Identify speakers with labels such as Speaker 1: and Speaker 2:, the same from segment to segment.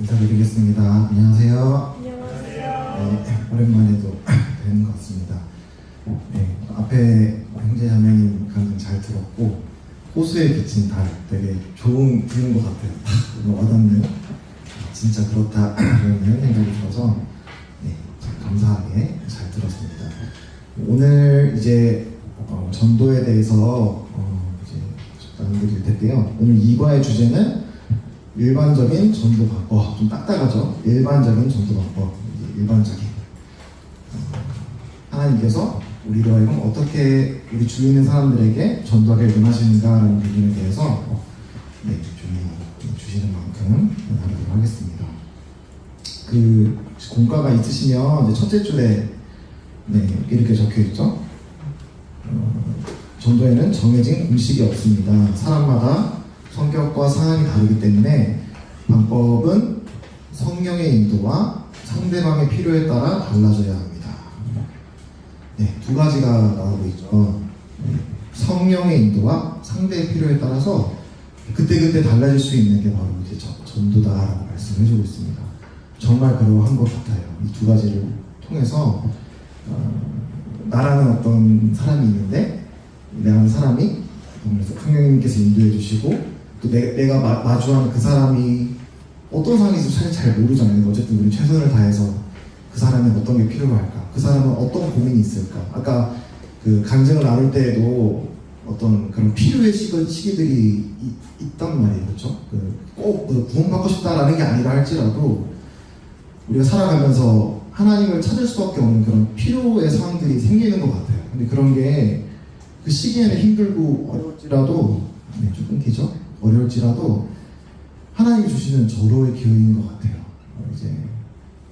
Speaker 1: 인사드리겠습니다. 안녕하세요.
Speaker 2: 안녕하세요.
Speaker 1: 네, 오랜만에도 뵙는 것 같습니다. 네, 앞에 형제 자매님 강연 잘 들었고 호수에 비친 달 되게 좋은 비유인 것 같아요. 와닿는 진짜 그렇다 그런 생각이 들어서 참 감사하게 잘 들었습니다. 오늘 이제 전도에 대해서 이제 나눠드릴 텐데요. 오늘 2과의 주제는 일반적인 전도 방법, 좀 딱딱하죠? 일반적인 전도 방법, 일반적인 하나님께서 우리로 하여금 어떻게 우리 주위에 있는 사람들에게 전도하게 원하시는가라는 부분에 대해서 주시는 만큼 나누도록 하겠습니다. 그 공과가 있으시면 이제 첫째 줄에 이렇게 적혀 있죠. 전도에는 정해진 공식이 없습니다. 사람마다 성격과 상황이 다르기 때문에 방법은 성령의 인도와 상대방의 필요에 따라 달라져야 합니다. 두 가지가 나오고 있죠. 성령의 인도와 상대의 필요에 따라서 그때그때 달라질 수 있는 게 바로 이제 전도다라고 말씀해주고 있습니다. 정말 그러한 것 같아요. 이 두 가지를 통해서 나라는 어떤 사람이 있는데 나라는 사람이 성령님께서 인도해 주시고 또 내가 마주하는 그 사람이 어떤 상황인지 사실 잘 모르잖아요. 어쨌든 우리 최선을 다해서 그 사람은 어떤 게 필요할까? 그 사람은 어떤 고민이 있을까? 아까 그 간증을 나눌 때에도 어떤 그런 필요의 시기들이 있단 말이에요. 그렇죠? 꼭 구원받고 싶다라는 게 아니라 할지라도 우리가 살아가면서 하나님을 찾을 수밖에 없는 그런 필요의 상황들이 생기는 것 같아요. 근데 그런 게 그 시기에는 힘들고 어려울지라도 좀 끊기죠? 어려울지라도 하나님이 주시는 절호의 기회인 것 같아요. 이제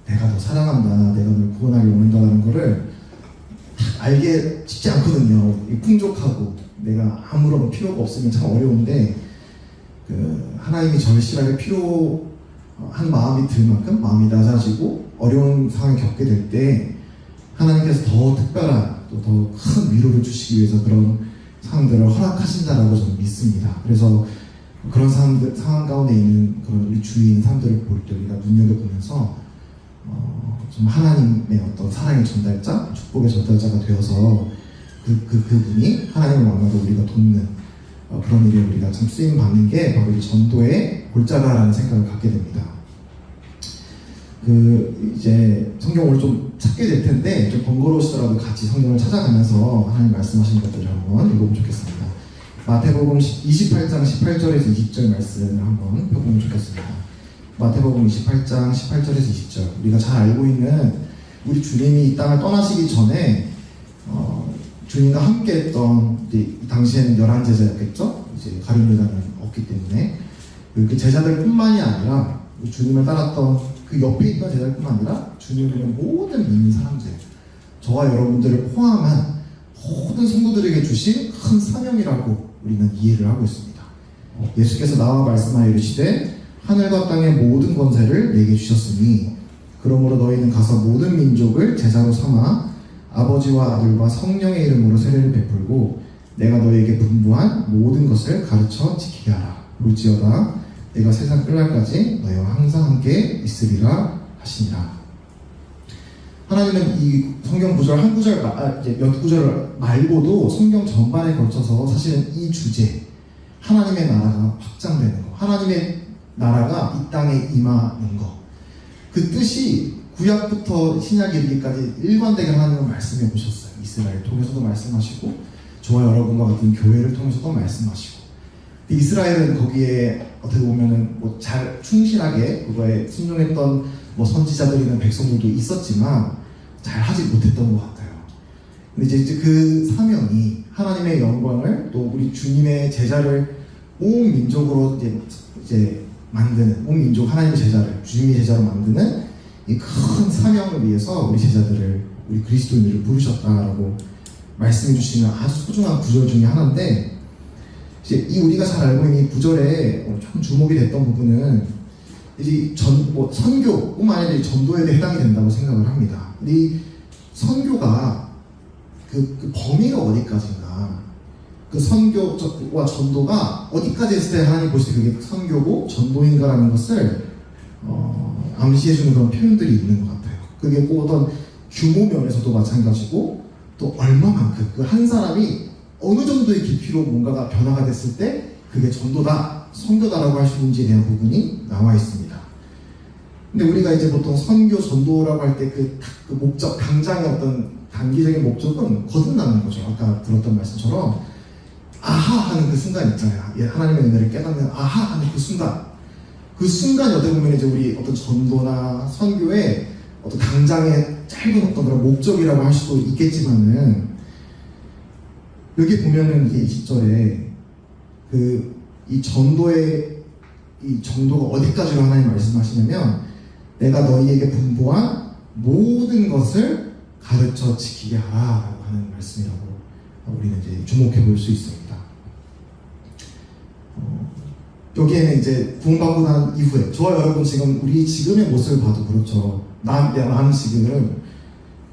Speaker 1: 내가 너 사랑한다, 내가 널 구원하기 원한다는 거를 알게 쉽지 않거든요. 풍족하고 내가 아무런 필요가 없으면 참 어려운데 하나님이 절실하게 필요한 마음이 들 만큼 마음이 낮아지고 어려운 상황을 겪게 될 때 하나님께서 더 특별한 또 더 큰 위로를 주시기 위해서 그런 상황들을 허락하신다라고 저는 믿습니다. 그래서 그런 상황 가운데 있는 그런 우리 주위인 사람들을 볼 때 우리가 눈여겨보면서 좀 하나님의 어떤 사랑의 전달자, 축복의 전달자가 되어서 그분이 하나님을 만나도 우리가 돕는 그런 일에 우리가 참 쓰임 받는 게 바로 이 전도의 골자다라는 생각을 갖게 됩니다. 이제 성경을 좀 찾게 될 텐데 좀 번거로우시더라도 같이 성경을 찾아가면서 하나님 말씀하시는 것들을 한번 읽어보면 좋겠습니다. 마태복음 28장 18절에서 20절 말씀을 한번 펴보면 좋겠습니다. 마태복음 28장 18절에서 20절 우리가 잘 알고 있는 우리 주님이 이 땅을 떠나시기 전에 주님과 함께 했던 당시에는 11제자였겠죠? 이제 가룟 유다는 없기 때문에 그 제자들뿐만이 아니라 주님을 따랐던 그 옆에 있던 제자들뿐만 아니라 주님을 모든 믿는 사람들 저와 여러분들을 포함한 모든 성도들에게 주신 큰 사명이라고 우리는 이해를 하고 있습니다. 예수께서 나와 말씀하여 이르시되 하늘과 땅의 모든 권세를 내게 주셨으니 그러므로 너희는 가서 모든 민족을 제자로 삼아 아버지와 아들과 성령의 이름으로 세례를 베풀고 내가 너희에게 분부한 모든 것을 가르쳐 지키게 하라. 볼지어다 내가 세상 끝날까지 너희와 항상 함께 있으리라 하시니라. 하나님은 이 성경 구절 한 구절 몇 구절 말고도 성경 전반에 걸쳐서 사실은 이 주제 하나님의 나라가 확장되는 거, 하나님의 나라가 이 땅에 임하는 거, 그 뜻이 구약부터 신약 이르기까지 일관되게 하나님은 말씀해 보셨어요. 이스라엘 통해서도 말씀하시고 저와 여러분과 같은 교회를 통해서도 말씀하시고 이스라엘은 거기에 어떻게 보면은 잘 충실하게 그거에 순종했던 선지자들이나 백성들도 있었지만 잘 하지 못했던 것 같아요. 근데 이제 그 사명이 하나님의 영광을 또 우리 주님의 제자를 온 민족으로 이제 만드는 온 민족 하나님의 제자를 주님의 제자로 만드는 이 큰 사명을 위해서 우리 제자들을 우리 그리스도인들을 부르셨다라고 말씀해 주시는 아주 소중한 구절 중에 하나인데 이제 이 우리가 잘 알고 있는 이 구절에 좀 주목이 됐던 부분은 이제 선교뿐만 아니라 전도에 해당이 된다고 생각을 합니다. 이 선교가 그 범위가 어디까지인가, 그 선교와 전도가 어디까지 했을 때 하나님 보실 때 그게 선교고 전도인가라는 것을 암시해주는 그런 표현들이 있는 것 같아요. 그게 꼭 어떤 규모 면에서도 마찬가지고 또 얼마만큼 그 한 사람이 어느 정도의 깊이로 뭔가가 변화가 됐을 때 그게 전도다, 선교다라고 할 수 있는지에 대한 부분이 나와 있습니다. 근데 우리가 이제 보통 선교, 전도라고 할 때 그 목적, 당장의 어떤 단기적인 목적은 거듭나는 거죠. 아까 들었던 말씀처럼 아하 하는 그 순간 있잖아요. 하나님의 은혜를 깨닫는 아하 하는 그 순간. 그 순간이 어떻게 보면 이제 우리 어떤 전도나 선교의 어떤 당장의 짧은 어떤 그런 목적이라고 할 수도 있겠지만은 여기 보면은 이게 20절에 이 전도의 이 정도가 어디까지로 하나님 말씀하시냐면 내가 너희에게 분부한 모든 것을 가르쳐 지키게 하라라고 하는 말씀이라고 우리는 이제 주목해 볼 수 있습니다. 여기에는 이제 구원받고 난 이후에 저와 여러분 지금 우리 지금의 모습을 봐도 그렇죠. 나는 지금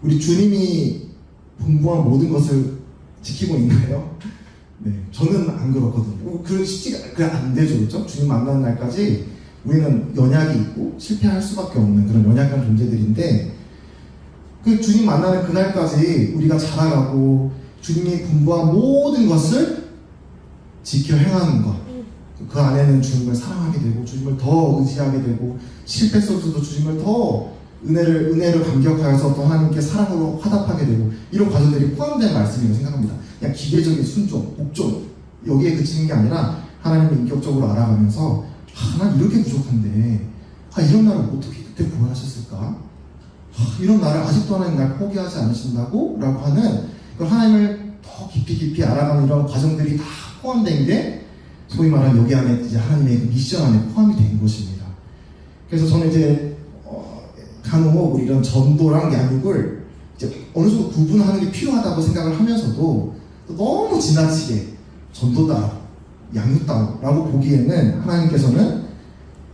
Speaker 1: 우리 주님이 분부한 모든 것을 지키고 있나요? 네, 저는 안 그렇거든요. 그 쉽지가 안 되죠, 그렇죠? 주님 만나는 날까지 우리는 연약이 있고 실패할 수밖에 없는 그런 연약한 존재들인데 그 주님 만나는 그날까지 우리가 자라가고 주님이 분부한 모든 것을 지켜 행하는 것. 그 안에는 주님을 사랑하게 되고 주님을 더 의지하게 되고 실패 속에서도 주님을 더 은혜를 감격하여서 또 하나님께 사랑으로 화답하게 되고 이런 과정들이 포함된 말씀이라고 생각합니다. 그냥 기계적인 순종, 복종 여기에 그치는 게 아니라 하나님을 인격적으로 알아가면서 난 이렇게 부족한데 이런 나를 어떻게 그때 구원하셨을까? 이런 나를 아직도 하나님 날 포기하지 않으신다고? 라고 하는 하나님을 더 깊이 알아가는 이런 과정들이 다 포함된 게 소위 말하는 여기 안에 이제 하나님의 그 미션 안에 포함이 된 것입니다. 그래서 저는 이제 간혹 우리 이런 전도랑 양육을 이제 어느 정도 구분하는 게 필요하다고 생각을 하면서도 너무 지나치게 전도다, 양육다라고 보기에는 하나님께서는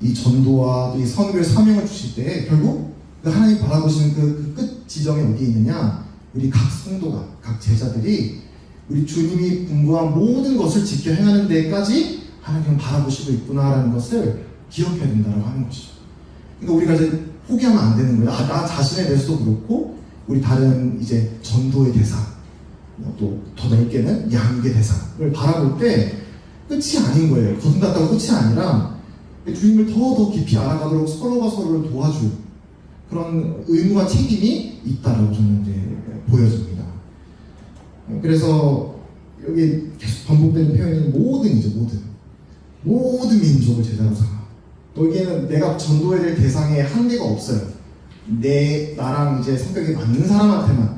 Speaker 1: 이 전도와 이 선교의 사명을 주실 때 결국 하나님 바라보시는 그 끝 지점이 어디에 있느냐? 우리 각 성도가, 각 제자들이 우리 주님이 분부한 모든 것을 지켜 행하는 데까지 하나님은 바라보시고 있구나라는 것을 기억해야 된다고 하는 것이죠. 그러니까 우리가 이제 포기하면 안 되는 거예요. 나 자신에 대해서도 그렇고 우리 다른 이제 전도의 대상, 또 더 넓게는 양육의 대상을 바라볼 때 끝이 아닌 거예요. 거듭났다고 끝이 아니라 주님을 더 깊이 알아가도록 서로가 서로를 도와줄 그런 의무와 책임이 있다라고 저는 이제 보여집니다. 그래서 여기 계속 반복되는 표현이 모든 민족을 제자로 삼아. 또 여기에는 내가 전도해야 될 대상에 한계가 없어요. 나랑 이제 성격이 맞는 사람한테만,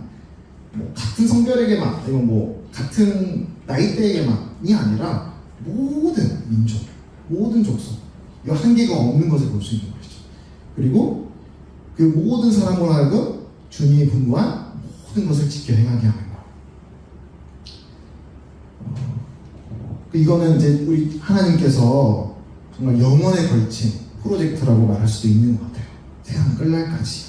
Speaker 1: 같은 성별에게만, 아니면 같은 나이대에게만이 아니라 모든 민족, 모든 족속, 이 한계가 없는 것을 볼 수 있는 것이죠. 그리고 그 모든 사람으로 하여금 주님이 분부한 모든 것을 지켜 행하게 하는 것. 이거는 이제 우리 하나님께서 정말 영원에 걸친 프로젝트라고 말할 수도 있는 것 같아요. 세상 끝날까지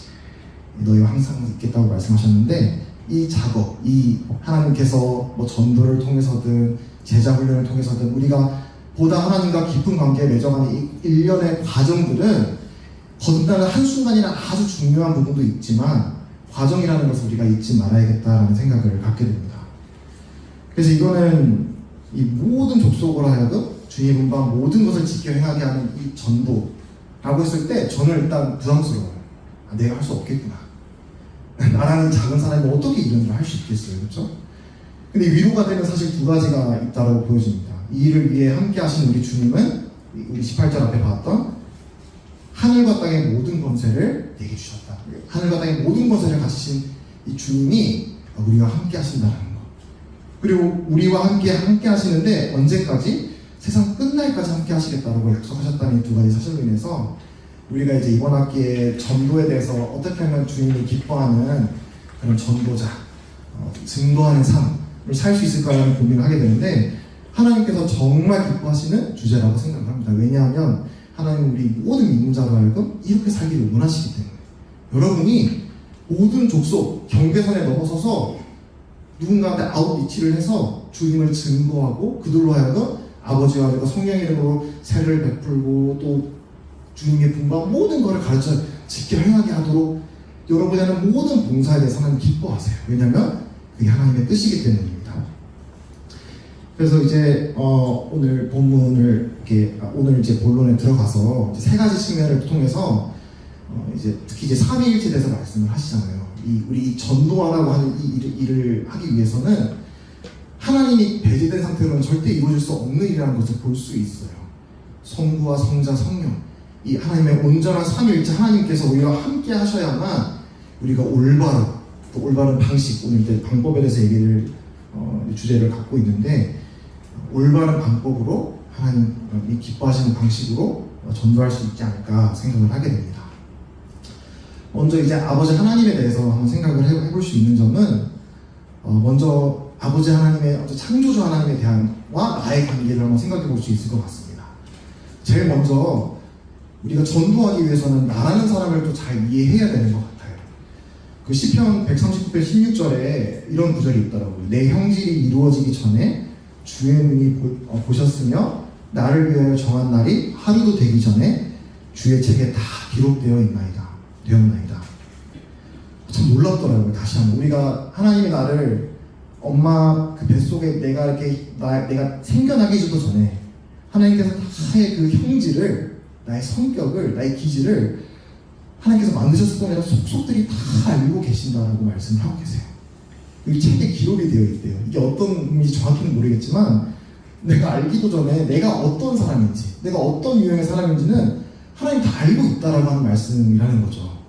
Speaker 1: 너희와 항상 있겠다고 말씀하셨는데 이 작업, 이 하나님께서 전도를 통해서든 제자 훈련을 통해서든 우리가 보다 하나님과 깊은 관계에 맺어가는 이 일련의 과정들은 거듭나는 한순간이나 아주 중요한 부분도 있지만 과정이라는 것을 우리가 잊지 말아야겠다라는 생각을 갖게 됩니다. 그래서 이거는 이 모든 족속으로 하여금 주님이 분부한 모든 것을 지켜 행하게 하는 이 전도라고 했을 때 저는 일단 부담스러워요. 내가 할 수 없겠구나. 나라는 작은 사람이 어떻게 이런 일을 할 수 있겠어요, 그렇죠? 근데 위로가 되는 사실 두 가지가 있다고 보여집니다. 이 일을 위해 함께 하신 우리 주님은 우리 18절 앞에 봤던 하늘과 땅의 모든 권세를 내게 주셨다. 하늘과 땅의 모든 권세를 가지신 이 주님이 우리와 함께 하신다는 것. 그리고 우리와 함께 하시는데 언제까지? 세상 끝날까지 함께 하시겠다고 약속하셨다는 이 두 가지 사실로 인해서 우리가 이제 이번 학기에 전도에 대해서 어떻게 하면 주님이 기뻐하는 그런 전도자, 증거하는 삶을 살 수 있을까라는 고민을 하게 되는데 하나님께서 정말 기뻐하시는 주제라고 생각을 합니다. 왜냐하면 하나님은 우리 모든 믿음자로 하여금 이렇게 살기를 원하시기 때문에 여러분이 모든 족속, 경계선에 넘어서서 누군가한테 아웃리치를 해서 주님을 증거하고 그들로 하여금 아버지와 아들과 성령의 이름으로 세를 베풀고 또 주님의 분부한 모든 것을 가르쳐 지켜 행하게 하도록 여러분이 하는 모든 봉사에 대해서 하나님 기뻐하세요. 왜냐하면 그게 하나님의 뜻이기 때문입니다. 그래서 이제 오늘 본문을 오늘 이제 본론에 들어가서 이제 세 가지 측면을 통해서 이제 특히 이제 삼위일체에 대해서 말씀을 하시잖아요. 우리 전도하라고 하는 이 일을 하기 위해서는 하나님이 배제된 상태로는 절대 이루어질 수 없는 일이라는 것을 볼 수 있어요. 성부와 성자, 성령, 이 하나님의 온전한 삼위일체 하나님께서 우리와 함께 하셔야만 우리가 올바른 방식, 오늘 이제 방법에 대해서 얘기를 주제를 갖고 있는데 올바른 방법으로 하나님이 기뻐하시는 방식으로 전도할 수 있지 않을까 생각을 하게 됩니다. 먼저 이제 아버지 하나님에 대해서 한번 생각을 해볼 수 있는 점은 먼저 아버지 하나님의 창조주 하나님에 대한와 나의 관계를 한번 생각해 볼 수 있을 것 같습니다. 제일 먼저 우리가 전도하기 위해서는 나라는 사람을 또 잘 이해해야 되는 것 같아요. 그 시편 139편 16절에 이런 구절이 있더라고요. 내 형질이 이루어지기 전에 주의 눈이 보셨으며 나를 위하여 정한 날이 하루도 되기 전에 주의 책에 다 되었나이다. 참 놀랍더라고요. 다시 한번 우리가 하나님이 나를 엄마 그 뱃속에 내가 생겨나기 전도 전에 하나님께서 나의 그 형질을, 나의 성격을, 나의 기질을 하나님께서 만드셨을 뿐이라 속속들이 다 알고 계신다라고 말씀을 하고 계세요. 여기 책에 기록이 되어 있대요. 이게 어떤 의미인지 정확히는 모르겠지만 내가 알기도 전에 내가 어떤 사람인지, 내가 어떤 유형의 사람인지는 하나님 다 알고 있다라고 하는 말씀이라는 거죠.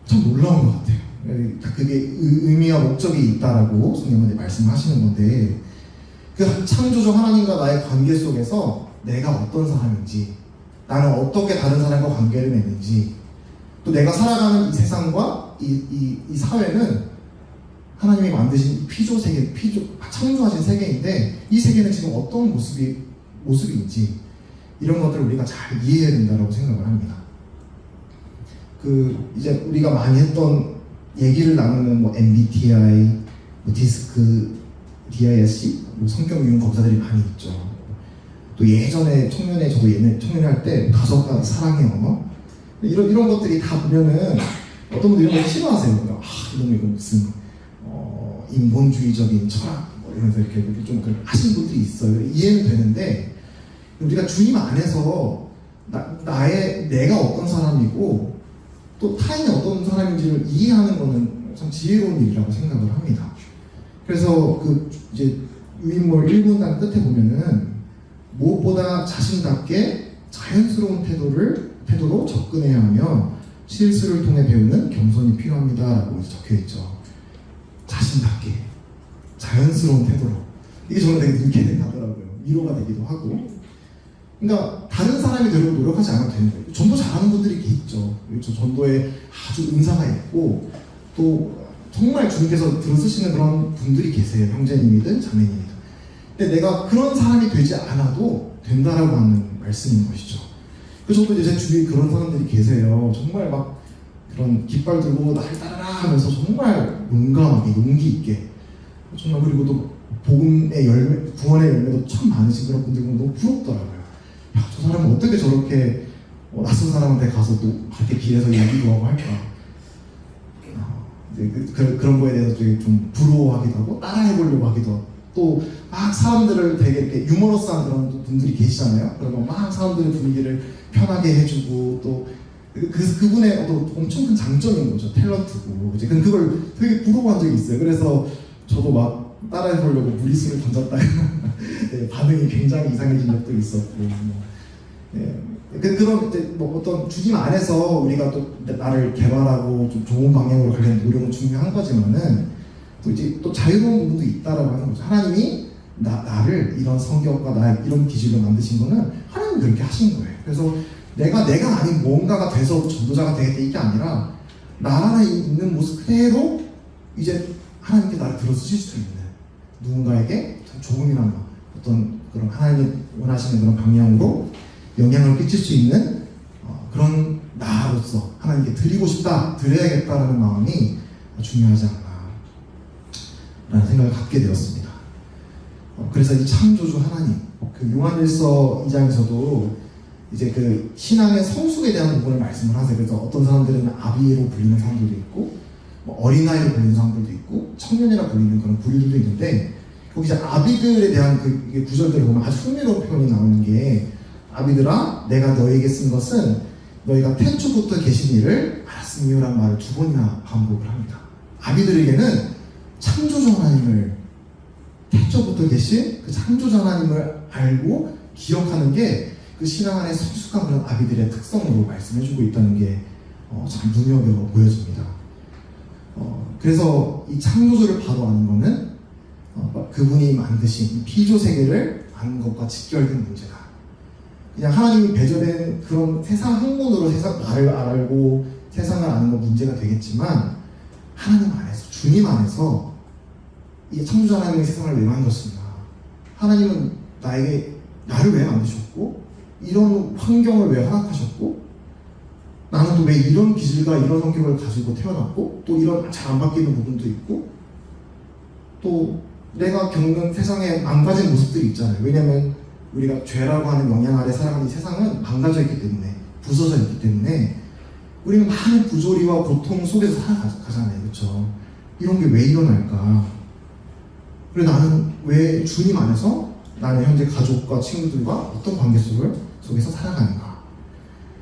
Speaker 1: 참 놀라운 것 같아요. 그게 의미와 목적이 있다라고 성령님이 말씀하시는 건데 그 창조주 하나님과 나의 관계 속에서 내가 어떤 사람인지, 나는 어떻게 다른 사람과 관계를 맺는지, 또 내가 살아가는 이 세상과 이 사회는 하나님이 만드신 피조 세계, 창조하신 세계인데 이 세계는 지금 어떤 모습인지 이런 것들을 우리가 잘 이해해야 된다고 생각을 합니다. 이제 우리가 많이 했던 얘기를 나누는 MBTI, 디스크, DISC, 성격 유형 검사들이 많이 있죠. 또 예전에 청년회 할 때 5가지 사랑의 언어 이런 것들이 다 보면은 어떤 분들이 이런 거 싫어하세요. 이거 무슨 인본주의적인 철학 이러면서 이렇게 좀 하시는 분들이 있어요. 이해는 되는데 우리가 주님 안에서 내가 어떤 사람이고 또 타인이 어떤 사람인지를 이해하는 것은 참 지혜로운 일이라고 생각을 합니다. 그래서 이제 유인물 1문단 끝에 보면은 무엇보다 자신답게 자연스러운 태도로 접근해야 하며 실수를 통해 배우는 겸손이 필요합니다라고 적혀있죠. 자신답게 자연스러운 태도로, 이게 저는 되게 눈길이 가더라고요. 위로가 되기도 하고. 그러니까 다른 사람이 되려고 노력하지 않아도 되는 거예요. 전도 잘하는 분들이 이렇게 있죠. 저 전도에 아주 은사가 있고 또 정말 주님께서 들어쓰시는 그런 분들이 계세요. 형제님이든 자매님이든. 근데 내가 그런 사람이 되지 않아도 된다라고 하는 말씀인 것이죠. 그래서 저도 이제 제 주위에 그런 사람들이 계세요. 정말 막 그런 깃발 들고 날 따라라 하면서 정말 용감하게 용기 있게 정말, 그리고 또 복음의 열매, 구원의 열매도 참 많으신 그런 분들 보면 너무 부럽더라고요. 야, 저 사람은 어떻게 저렇게 낯선 사람한테 가서 또 그렇게 길에서 얘기도 하고 할까. 그런 거에 대해서 되게 좀 부러워하기도 하고 따라해보려고 하기도 하고, 또 막 사람들을 되게 이렇게 유머러스한 그런 분들이 계시잖아요. 그러면 막 사람들의 분위기를 편하게 해주고, 또 그분의 또 엄청 큰 장점인 거죠. 탤런트고. 이제 그걸 되게 부러워한 적이 있어요. 그래서 저도 막 따라해보려고 무리수를 던졌다. 네, 반응이 굉장히 이상해진 적도 있었고. 그런 이제 어떤 주님 안에서 우리가 또 나를 개발하고 좀 좋은 방향으로 가려는 노력은 중요한 거지만은 또 이제 또 자유로운 부분도 있다라고 하는 거죠. 하나님이 나를 이런 성격과 나의 이런 기질로 만드신 거는 하나님이 그렇게 하신 거예요. 그래서 내가 아닌 뭔가가 돼서 전도자가 되겠다 이게 아니라 나 안에 있는 모습 그대로 이제 하나님께 나를 들어쓰실 수 있는, 누군가에게 참 조금이나마 어떤 그런 하나님이 원하시는 그런 방향으로 영향을 끼칠 수 있는 그런 나로서 하나님께 드리고 싶다, 드려야겠다라는 마음이 중요하지 않나 라는 생각을 갖게 되었습니다. 그래서 이 창조주 하나님, 그 요한일서 2장에서도 이제 그 신앙의 성숙에 대한 부분을 말씀을 하세요. 그래서 어떤 사람들은 아비로 불리는 사람들도 있고, 뭐 어린아이로 불리는 사람들도 있고, 청년이라 불리는 그런 부류들도 있는데, 거기 이제 아비들에 대한 그 구절들을 보면 아주 흥미로운 표현이 나오는 게, 아비들아, 내가 너에게 쓴 것은 너희가 태초부터 계신 이를 알았으니요라는 말을 2번이나 반복을 합니다. 아비들에게는 창조주 하나님을, 태초부터 계신 그 창조주 하나님을 알고 기억하는 게 그 신앙 안에 성숙한 그런 아비들의 특성으로 말씀해주고 있다는 게 참 눈여겨 보여집니다. 그래서 이 창조주를 바로 아는 것은 그분이 만드신 이 피조 세계를 아는 것과 직결된 문제다. 그냥 하나님이 배제된 그런 세상 학문으로 나를 알고 세상을 아는 건 문제가 되겠지만, 하나님 안에서, 주님 안에서 이 창조주 하나님의 세상을 왜 만드셨나, 하나님은 나를 왜 만드셨고, 이런 환경을 왜 허락하셨고, 나는 또 왜 이런 기질과 이런 성격을 가지고 태어났고, 또 이런 잘 안 바뀌는 부분도 있고, 또 내가 겪는 세상에 망가진 모습들이 있잖아요. 왜냐면 우리가 죄라고 하는 영향 아래 살아가는 이 세상은 망가져 있기 때문에, 부서져 있기 때문에 우리는 많은 부조리와 고통 속에서 살아가잖아요. 그렇죠? 이런 게 왜 일어날까? 그리고 나는 왜 주님 안에서 나는 현재 가족과 친구들과 어떤 관계 속에서 살아가는가?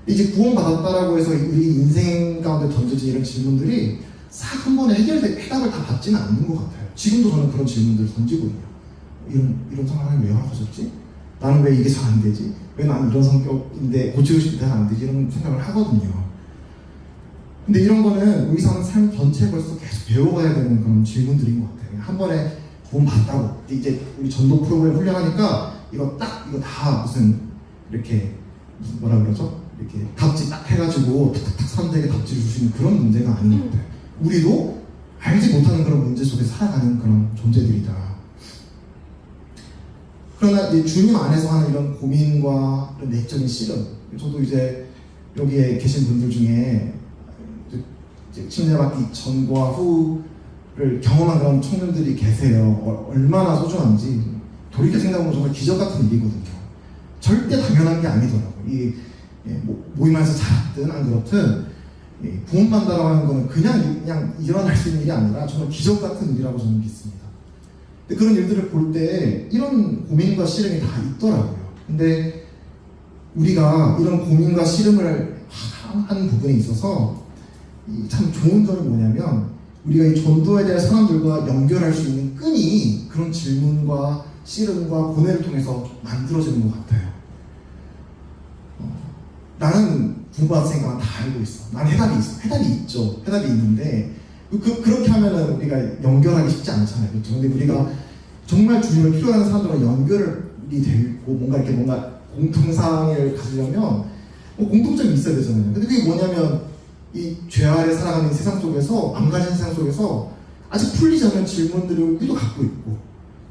Speaker 1: 이제 구원받았다라고 해서 우리 인생 가운데 던져진 이런 질문들이 싹 한 번에 해답을 다 받지는 않는 것 같아요. 지금도 저는 그런 질문들을 던지거든요. 이런 상황을 왜 허락하셨지? 나는 왜 이게 잘 안 되지? 왜 나는 이런 성격인데 고치고 싶은데 잘 안 되지? 이런 생각을 하거든요. 근데 이런 거는 우리 삶 전체에 벌써 계속 배워가야 되는 그런 질문들인 것 같아요. 한 번에 구원 받다고 이제 우리 전도 프로그램 훈련하니까 이거 다 무슨 이렇게 뭐라 그러죠? 이렇게 답지 딱 해가지고 탁탁탁 사람들에게 답지를 주시는 그런 문제가 아닌 것 같아요. 우리도 알지 못하는 그런 문제 속에 살아가는 그런 존재들이다. 그러나 이제 주님 안에서 하는 이런 고민과 이런 내적인 씨름, 저도 이제 여기에 계신 분들 중에 이제 침례받기 전과 후를 경험한 그런 청년들이 계세요. 얼마나 소중한지 돌이켜 생각하면 정말 기적 같은 일이거든요. 절대 당연한 게 아니더라고요. 모임에서 자랐든 안 그렇든 구원받는다고 하는 거는 그냥 일어날 수 있는 일이 아니라 정말 기적 같은 일이라고 저는 믿습니다. 근데 그런 일들을 볼 때 이런 고민과 씨름이 다 있더라고요. 근데 우리가 이런 고민과 씨름을 하는 부분에 있어서 참 좋은 점이 뭐냐면, 우리가 이 전도에 대한 사람들과 연결할 수 있는 끈이 그런 질문과 씨름과 고뇌를 통해서 만들어지는 것 같아요. 나는 구원받았으니까 다 알고 있어. 난 해답이 있어. 해답이 있죠. 해답이 있는데 그렇게 하면은 우리가 연결하기 쉽지 않잖아요. 그렇죠? 근데 우리가 정말 주님을 필요하는 사람들과 연결이 되고 뭔가 공통상을 가지려면 공통점이 있어야 되잖아요. 근데 그게 뭐냐면 이 죄 아래 살아가는 세상 속에서, 망가진 세상 속에서 아직 풀리지 않은 질문들을 우리도 갖고 있고,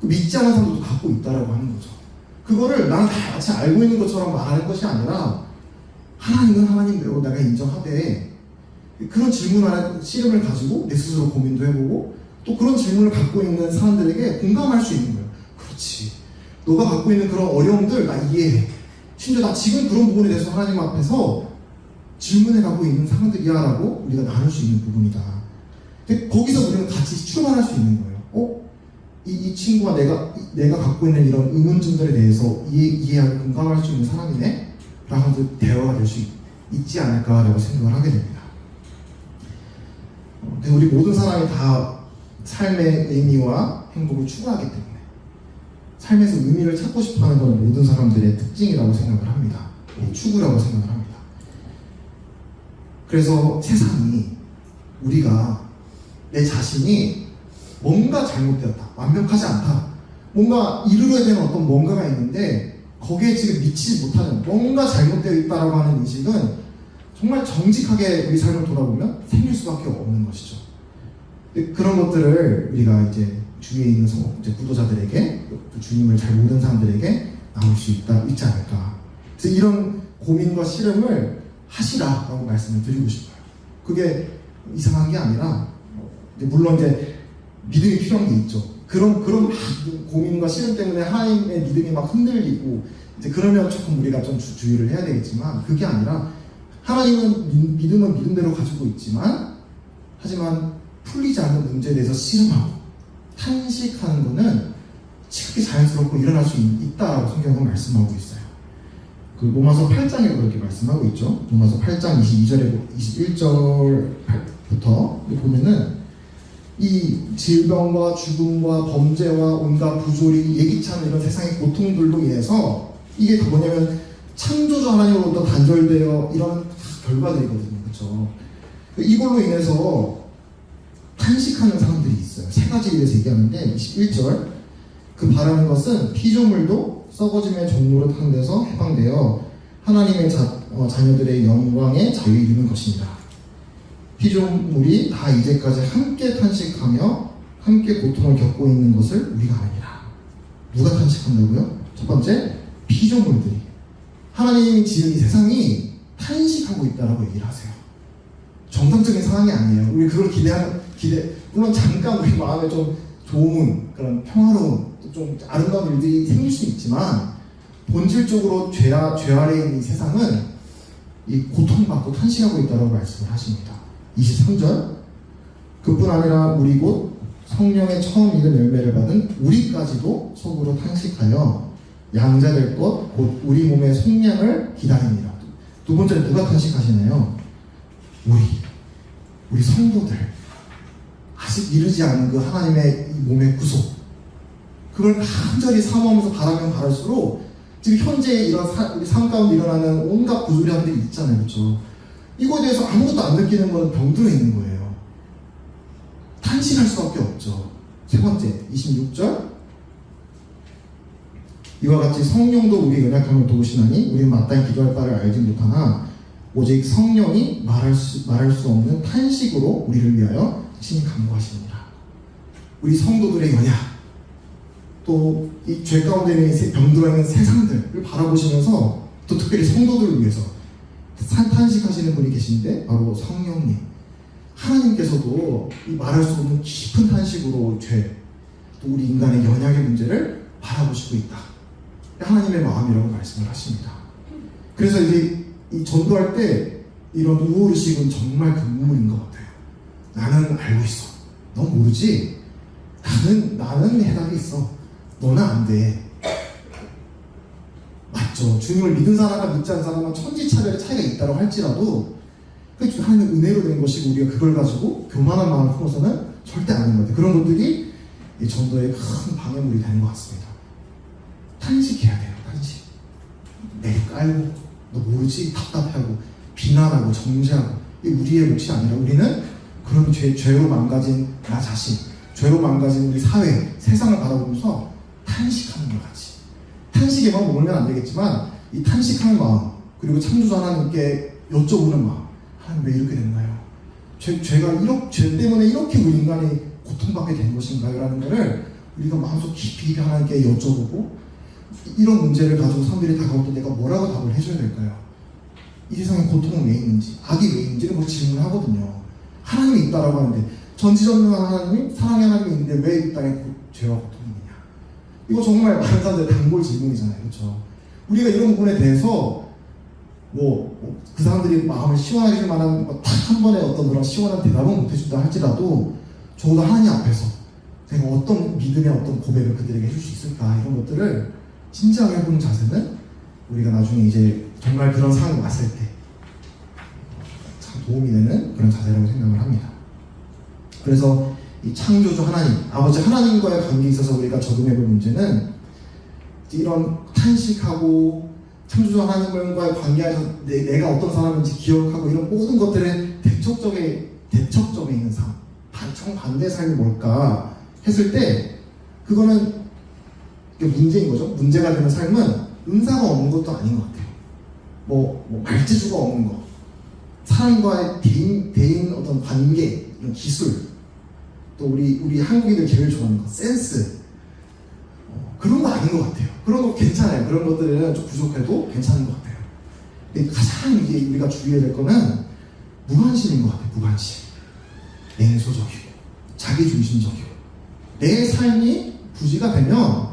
Speaker 1: 믿지 않는 사람들도 갖고 있다라고 하는 거죠. 그거를 나는 다 마치 알고 있는 것처럼 말하는 것이 아니라, 하나님은 하나님대로 내가 인정하되, 그런 질문 안에 씨름을 가지고 내 스스로 고민도 해보고, 또 그런 질문을 갖고 있는 사람들에게 공감할 수 있는 거예요. 그렇지, 너가 갖고 있는 그런 어려움들 나 이해해. 심지어 나 지금 그런 부분에 대해서 하나님 앞에서 질문해가고 있는 사람들이야 라고 우리가 나눌 수 있는 부분이다. 근데 거기서 우리는 같이 출발할 수 있는 거예요. 이 친구가 내가 갖고 있는 이런 의문점들에 대해서 이해하고 공감할 수 있는 사람이네? 라고 대화가 될 수 있지 않을까라고 생각을 하게 됩니다. 근데 우리 모든 사람이 다 삶의 의미와 행복을 추구하기 때문에, 삶에서 의미를 찾고 싶어하는 건 모든 사람들의 특징이라고 생각을 합니다. 추구라고 생각을 합니다. 그래서 세상이, 우리가, 내 자신이 뭔가 잘못되었다, 완벽하지 않다, 뭔가 이루어야 되는 어떤 뭔가가 있는데 거기에 지금 미치지 못하는, 뭔가 잘못되어 있다라고 하는 인식은 정말 정직하게 우리 삶을 돌아보면 생길 수밖에 없는 것이죠. 그런 것들을 우리가 이제 주위에 있는 이제 구도자들에게, 또 주님을 잘 모르는 사람들에게 나올 수 있지 않을까. 그래서 이런 고민과 씨름을 하시라라고 말씀을 드리고 싶어요. 그게 이상한 게 아니라, 물론 이제 믿음이 필요한 게 있죠. 그런 막 고민과 시련 때문에 하나님의 믿음이 막 흔들리고 이제 그러면 조금 우리가 좀 주의를 해야 되겠지만, 그게 아니라 하나님은 믿음은 믿음대로 가지고 있지만, 하지만 풀리지 않는 문제에 대해서 씨름하고 탄식하는 것은 지극히 자연스럽고 일어날 수 있다라고 성경은 말씀하고 있어요. 그 로마서 8장에도 그렇게 말씀하고 있죠. 로마서 8장 22절에 21절부터 보면은 이 질병과 죽음과 범죄와 온갖 부조리, 예기치 않은 이런 세상의 고통들로 인해서 이게 다 뭐냐면 창조주 하나님으로부터 단절되어 이런 결과들이거든요. 그렇죠? 이걸로 인해서 탄식하는 사람들이 있어요. 세 가지에 대해서 얘기하는데 21절, 그 바라는 것은 피조물도 썩어짐의 종로를 탄 데서 해방되어 하나님의 자녀들의 영광에 자유에 이르는 것입니다. 피조물이 다 이제까지 함께 탄식하며 함께 고통을 겪고 있는 것을 우리가 아니라. 누가 탄식한다고요? 첫 번째, 피조물들이. 하나님이 지은 이 세상이 탄식하고 있다라고 얘기를 하세요. 정상적인 상황이 아니에요. 우리 그걸 물론 잠깐 우리 마음에 좀 좋은 그런 평화로운 좀 아름다운 일들이 생길 수 있지만, 본질적으로 죄 아래에 있는 이 세상은 이 고통받고 탄식하고 있다고 말씀을 하십니다. 23절, 그뿐 아니라 우리 곧 성령의 처음 익은 열매를 받은 우리까지도 속으로 탄식하여 양자될 것 곧 우리 몸의 속량을 기다립니다. 두 번째는 누가 탄식하시나요? 우리 성도들, 아직 이르지 않은 그 하나님의 몸의 구속, 그걸 간절히 사모하면서 바라면 바랄수록 지금 현재 이런 우리 삶 가운데 일어나는 온갖 부조리함들이 있잖아요. 그렇죠? 이거에 대해서 아무것도 안 느끼는 것은 병들어 있는 거예요. 탄식할 수밖에 없죠. 세 번째, 26절, 이와 같이 성령도 우리 연약함을 도우시나니 우리는 마땅히 기도할 바를 알지 못하나 오직 성령이 말할 수 없는 탄식으로 우리를 위하여 친히 간구하십니다. 우리 성도들의 연약, 또 이 죄 가운데 있는 병들어 있는 세상들을 바라보시면서 또 특별히 성도들을 위해서 탄식하시는 분이 계신데 바로 성령님. 하나님께서도 이 말할 수 없는 깊은 탄식으로 죄, 또 우리 인간의 연약의 문제를 바라보시고 있다. 하나님의 마음이라고 말씀을 하십니다. 그래서 이제 이 전도할 때 이런 우월의식은 정말 근무인 것 같아요. 나는 알고 있어. 넌 모르지? 나는 해답이 있어. 너는 안 돼. 맞죠? 주님을 믿은 사람과 믿지 않은 사람은 천지차별의 차이가 있다고 할지라도 하나님의 은혜로 된 것이고 우리가 그걸 가지고 교만한 마음을 품어서는 절대 안 하는 것 같아요. 그런 것들이 이 전도의 큰 방해물이 되는 것 같습니다. 탄식해야 돼요. 탄식. 내 깔고 너 모르지? 답답하고 비난하고 정죄하고 이게 우리의 몫이 아니라 우리는 그런 죄로 망가진 나 자신, 죄로 망가진 우리 사회, 세상을 바라보면서 탄식하는 것 같이. 탄식에만 머물면 안 되겠지만 이 탄식하는 마음, 그리고 창조주 하나님께 여쭤보는 마음, 하나님 왜 이렇게 됐나요? 죄 때문에 이렇게 우리 인간이 고통받게 된 것인가요? 라는 것을 우리가 마음속 깊이 하나님께 여쭤보고, 이런 문제를 가지고 사람들이 다가올 때 내가 뭐라고 답을 해줘야 될까요? 이 세상에 고통은 왜 있는지, 악이 왜 있는지를 뭐 질문하거든요. 하나님이 있다라고 하는데, 전지전능한 하나님, 사랑의 하나님이 있는데 왜 이 땅에 죄와 고통이 있느냐? 이거 정말 많은 사람들의 단골 질문이잖아요. 그렇죠? 우리가 이런 부분에 대해서 그 사람들이 마음을 시원하게 할 만한 딱 한 번에 어떤 그런 시원한 대답은 못 해준다 할지라도 적어도 하나님 앞에서 제가 어떤 믿음의 어떤 고백을 그들에게 해줄 수 있을까, 이런 것들을 진지하게 해보는 자세는 우리가 나중에 이제 정말 그런 상황이 왔을 때 참 도움이 되는 그런 자세라고 생각을 합니다. 그래서 이 창조주 하나님, 아버지 하나님과의 관계에 있어서 우리가 적용해볼 문제는 이런 탄식하고 창조주 하나님과의 관계에서 내가 어떤 사람인지 기억하고 이런 모든 것들의 대척점에 있는 삶, 정반대의 삶이 뭘까 했을 때 그거는 문제인 거죠. 문제가 되는 삶은 은사가 없는 것도 아닌 것 같아요. 말재주가 없는 것, 사람과의 대인 어떤 관계, 이런 기술, 또 우리 한국인들 제일 좋아하는 것, 센스, 그런 거 아닌 것 같아요. 그런 거 괜찮아요. 그런 것들은 좀 부족해도 괜찮은 것 같아요. 근데 가장 이게 우리가 주의해야 될 거는 무관심인 것 같아요. 무관심, 냉소적이고 자기중심적이고 내 삶이 부지가 되면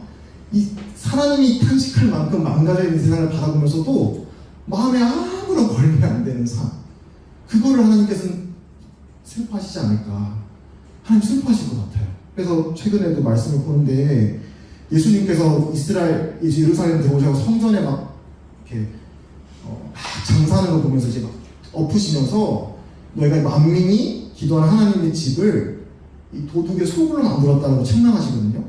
Speaker 1: 이 하나님이 탄식할 만큼 망가져 있는 세상을 바라보면서도 마음에 아무런 걸림이 안 되는 삶, 그거를 하나님께서는 슬퍼하시지 않을까. 하나님 슬퍼하실 것 같아요. 그래서 최근에도 말씀을 보는데 예수님께서 이스라엘 예루살렘 들어오셔서 성전에 막 이렇게 막 장사하는 거 보면서 이제 막 엎으시면서 너희가 만민이 기도하는 하나님의 집을 이 도둑의 소굴로 만들었다고 책망하시거든요.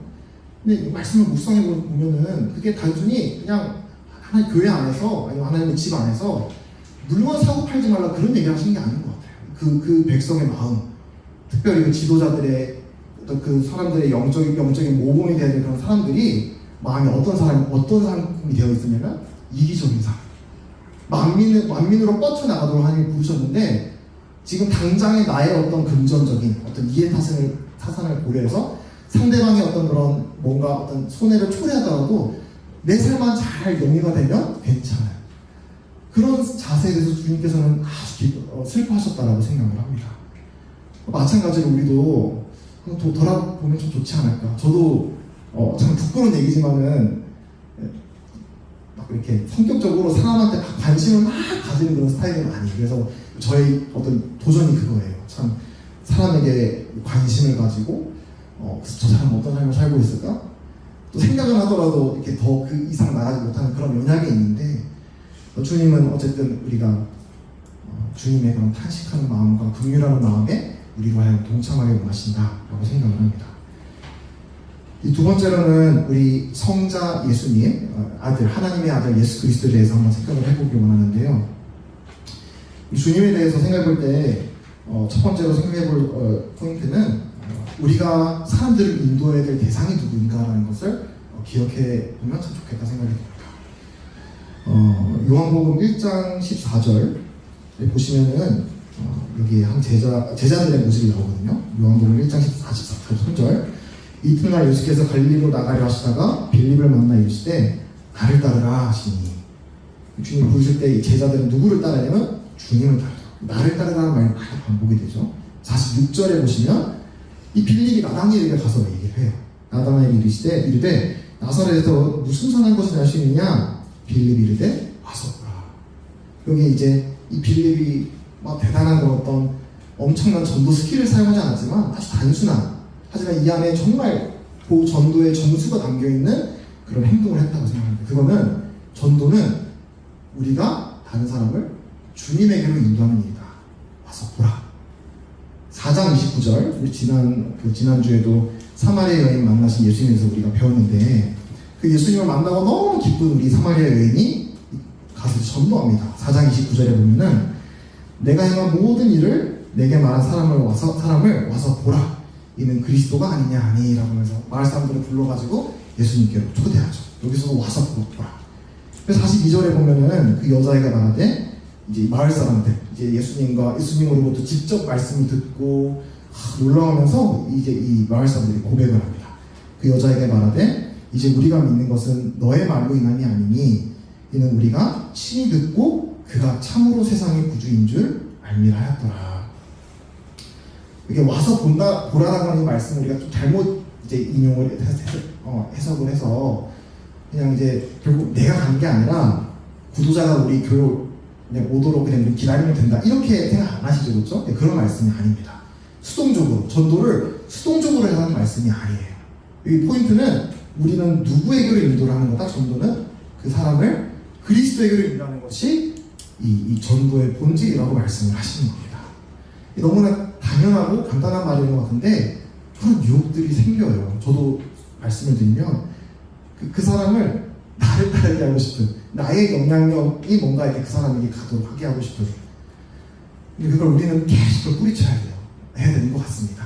Speaker 1: 근데 이 말씀을 묵상해 보면은 그게 단순히 그냥 하나님 교회 안에서 아니면 하나님의 집 안에서 물건 사고 팔지 말라 그런 얘기를 하신 게 아닌 것 같아요. 그 백성의 마음, 특별히 그 지도자들의 그 사람들의 영적인 모범이 되는 그런 사람들이 마음이 어떤 사람이 되어 있으냐면 이기적인 사람. 만민으로 뻗쳐나가도록 하나님이 부르셨는데 지금 당장의 나의 어떤 금전적인 어떤 이해타산을 고려해서 상대방의 어떤 그런 뭔가 어떤 손해를 초래하더라도 내 삶만 잘 영위가 되면 괜찮아요. 그런 자세에 대해서 주님께서는 아주 슬퍼하셨다라고 생각을 합니다. 마찬가지로 우리도 돌아보면 좀 좋지 않을까. 저도 참 부끄러운 얘기지만은 막 이렇게 성격적으로 사람한테 막 관심을 막 가지는 그런 스타일은 아니에요. 그래서 저의 어떤 도전이 그거예요. 참 사람에게 관심을 가지고 저 사람 어떤 삶을 살고 있을까? 또 생각을 하더라도 이렇게 더 그 이상 나가지 못하는 그런 연약이 있는데 주님은 어쨌든 우리가 주님의 그런 탄식하는 마음과 긍휼하는 마음에 우리로 하여금 동참하게 원하신다라고 생각을 합니다. 이 두 번째로는 우리 성자 예수님 아들, 하나님의 아들 예수 그리스도에 대해서 한번 생각을 해보기 원하는데요. 이 주님에 대해서 생각해 볼 때 첫 번째로 생각해 볼 포인트는 우리가 사람들을 인도해야 될 대상이 누구인가라는 것을 기억해 보면 참 좋겠다 생각이 듭니다. 요한복음 1장 14절 보시면은 여기 한 제자들의 모습이 나오거든요. 요한복음 1장 14절 이튿날 예수께서 갈릴리로 나가려 하시다가 빌립을 만나 이르시되 나를 따르라 하시니 주님 부르실 때 제자들은 누구를 따르냐면 주님을 따르라. 나를 따르라는 말이 많이 반복이 되죠. 46절에 보시면 이 빌립이 나다나엘에게 가서 얘기를 해요. 나다나엘이 이르되 나사렛에서 무슨 선한 것을 할 수 있느냐? 빌립이 이르되 와서 보라. 여기 이제 이 빌립이 막 대단한 그런 어떤 엄청난 전도 스킬을 사용하지 않았지만 아주 단순한, 하지만 이 안에 정말 그 전도의 정수가 담겨있는 그런 행동을 했다고 생각합니다. 그거는 전도는 우리가 다른 사람을 주님에게로 인도하는 일이다. 와서 보라. 4장 29절, 우리 지난주에도 사마리아 여인 만나신 예수님에서 우리가 배웠는데 그 예수님을 만나고 너무 기쁜 우리 사마리아 여인이 가서 전도합니다. 4장 29절에 보면은 내가 행한 모든 일을 내게 말한 사람을 와서 보라. 이는 그리스도가 아니냐 아니라고 하면서 마을 사람들을 불러가지고 예수님께로 초대하죠. 여기서도 와서 보라. 그래서 42절에 보면은 그 여자애가 말하되 이제 마을 사람들, 이제 예수님으로부터 직접 말씀을 듣고 놀라우면서 이제 이 마을 사람들이 고백을 합니다. 그 여자에게 말하되 이제 우리가 믿는 것은 너의 말로 인함이 아니니 이는 우리가 친히 듣고 그가 참으로 세상의 구주인 줄 알미라 하였더라. 이게 와서 보라라고 하는 말씀을 우리가 좀 잘못 이제 인용을 해석을 해서 그냥 이제 결국 내가 간 게 아니라 구도자가 우리 교회 그냥 오도록 그냥 우리 기다리면 된다 이렇게 생각 안 하시죠, 그렇죠? 네, 그런 말씀이 아닙니다. 수동적으로 전도를 수동적으로 하는 말씀이 아니에요. 여기 포인트는 우리는 누구에게로 인도를 하는 거다. 전도는 그 사람을 그리스도에게로 인도하는 것이 이 전도의 본질이라고 말씀을 하시는 겁니다. 너무나 당연하고 간단한 말인 것 같은데 그런 유혹들이 생겨요. 저도 말씀을 드리면 그 사람을 나를 따르게 하고 싶은, 나의 영향력이 뭔가 이렇게 그 사람에게 가도록 하게 하고 싶은, 근데 그걸 우리는 계속 뿌리쳐야 돼요. 해야 되는 것 같습니다.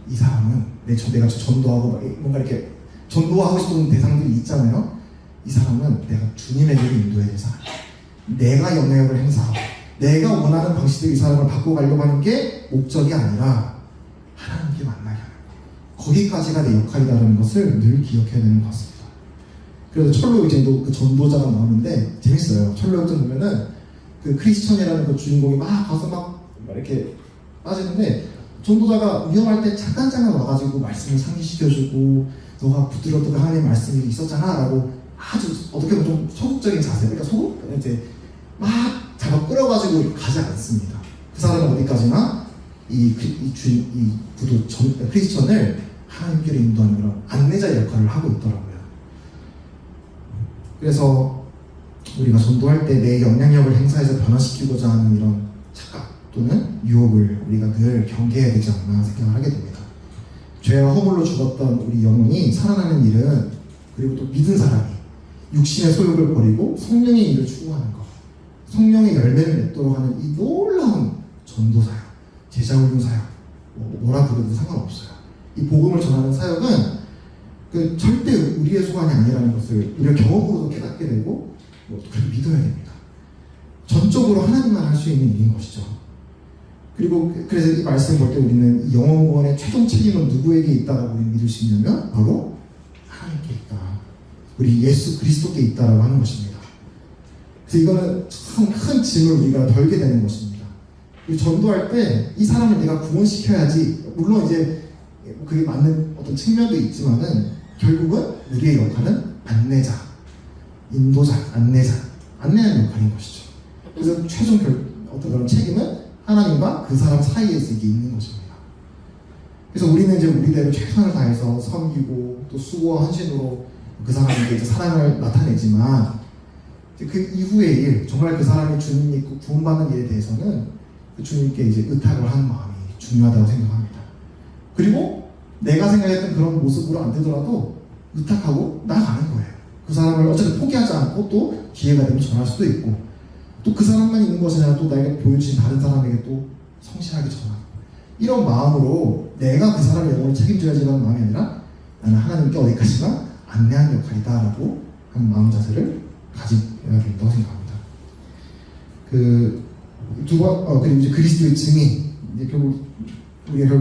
Speaker 1: 이 사람은 내가 전도하고 뭔가 이렇게 전도하고 싶은 대상들이 있잖아요. 이 사람은 내가 주님에게로 인도해야 될 사람, 내가 영향력을 행사하고 내가 원하는 방식대로 이 사람을 바꿔가려고 하는 게 목적이 아니라 하나님께 만나게 하는 거, 거기까지가 내 역할이라는 것을 늘 기억해야 되는 것 같습니다. 그래서 철로 역전도 그 전도자가 나오는데 재밌어요. 철로 역전 보면은 그 크리스천이라는 그 주인공이 막 가서 막 이렇게 빠지는데 전도자가 위험할 때 잠깐 와가지고 말씀을 상기시켜주고 너가 붙들었던 하나님의 말씀이 있었잖아 라고 아주 어떻게 보면 좀 소극적인 자세, 그러니까 이제 막 잡아 끌어가지고 가지 않습니다. 그 사람은 어디까지나 이 크리스천을 하나님께로 인도하는 그런 안내자 역할을 하고 있더라고요. 그래서 우리가 전도할 때 내 영향력을 행사해서 변화시키고자 하는 이런 착각 또는 유혹을 우리가 늘 경계해야 되지 않나 생각을 하게 됩니다. 죄와 허물로 죽었던 우리 영혼이 살아나는 일은, 그리고 또 믿은 사람이 육신의 소욕을 버리고 성령의 일을 추구하는 것, 성령의 열매를 맺도록 하는 이 놀라운 전도사역, 제자훈련 사역, 뭐라 부르든 상관없어요. 이 복음을 전하는 사역은 절대 우리의 소관이 아니라는 것을 우리가 경험으로도 깨닫게 되고 그렇게 믿어야 됩니다. 전적으로 하나님만 할 수 있는 일인 것이죠. 그리고 그래서 이 말씀 볼 때 우리는 영혼 구원의 최종 책임은 누구에게 있다라고 우리는 믿을 수 있냐면 바로 하나님께 있다. 우리 예수 그리스도께 있다라고 하는 것입니다. 그래서 이거는 참 큰 짐을 우리가 덜게 되는 것입니다. 전도할 때 이 사람을 내가 구원시켜야지, 물론 이제 그게 맞는 어떤 측면도 있지만은 결국은 우리의 역할은 안내자, 인도자, 안내하는 역할인 것이죠. 그래서 최종 어떤 그런 책임은 하나님과 그 사람 사이에서 이게 있는 것입니다. 그래서 우리는 이제 우리대로 최선을 다해서 섬기고 또 수고와 헌신으로 그 사람에게 이제 사랑을 나타내지만 그 이후의 일, 정말 그 사람이 주님 믿고 구원받는 일에 대해서는 그 주님께 이제 의탁을 하는 마음이 중요하다고 생각합니다. 그리고 내가 생각했던 그런 모습으로 안 되더라도 의탁하고 나가는 거예요. 그 사람을 어차피 포기하지 않고 또 기회가 되면 전할 수도 있고, 또 그 사람만 있는 것이 아니라 또 나에게 보여주신 다른 사람에게 또 성실하게 전하고, 이런 마음으로 내가 그 사람의 영혼을 책임져야지라는 마음이 아니라 나는 하나님께 어디까지나 안내하는 역할이다라고 하는 마음 자세를 가져야 된다고 생각합니다. 그리고 이제 그리스도의 증인, 이제 우리가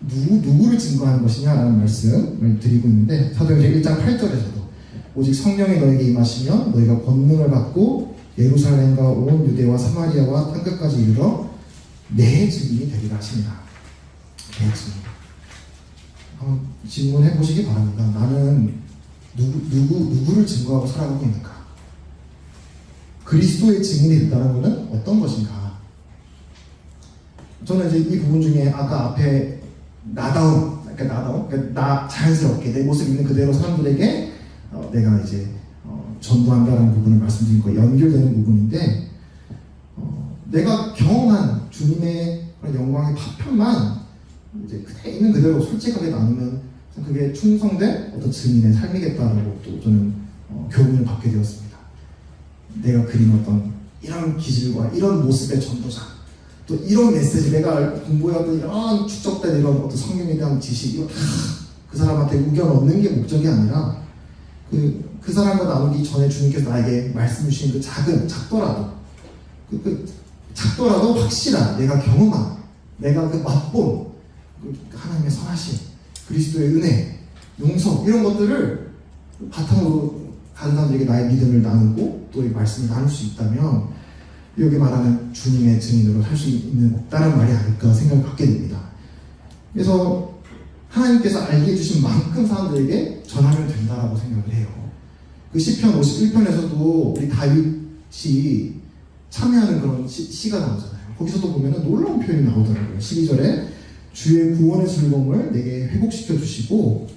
Speaker 1: 누구를 증거하는 것이냐라는 말씀을 드리고 있는데, 사도행전 1장 8절에서도 오직 성령이 너에게 임하시면 너희가 권능을 받고 예루살렘과 온 유대와 사마리아와 땅끝까지 이르러 내 증인이 되리라 하십니다. 내 증인. 한번 질문해 보시기 바랍니다. 나는 누구를 증거하고 살아가고 있는가? 그리스도의 증인이 됐다는 것은 어떤 것인가? 저는 이제 이 부분 중에 아까 앞에 그러니까 자연스럽게 내 모습 있는 그대로 사람들에게 내가 이제 전도한다는 부분을 말씀드린 거에 연결되는 부분인데, 내가 경험한 주님의 그런 영광의 파편만 이제 있는 그대로 솔직하게 나누면 그게 충성된 어떤 증인의 삶이겠다라고 또 저는 교훈을 받게 되었습니다. 내가 그린 어떤 이런 기질과 이런 모습의 전도자, 또 이런 메시지, 내가 공부해왔던 이런 축적된 이런 어떤 성경에 대한 지식, 이거 다 그 사람한테 우겨 넣는 게 목적이 아니라 그 사람과 나누기 전에 주님께서 나에게 말씀 주신 그 작더라도 확실한, 내가 경험한, 내가 맛본 하나님의 선하심, 그리스도의 은혜, 용서, 이런 것들을 바탕으로 다른 사람들에게 나의 믿음을 나누고 또 이 말씀을 나눌 수 있다면 여기 말하는 주님의 증인으로 살 수 있다는 말이 아닐까 생각을 갖게 됩니다. 그래서 하나님께서 알게 해주신 만큼 사람들에게 전하면 된다라고 생각을 해요. 그 시편 51편에서도 우리 다윗이 참여하는 그런 시가 나오잖아요. 거기서도 보면은 놀라운 표현이 나오더라고요. 12절에 주의 구원의 즐거움을 내게 회복시켜 주시고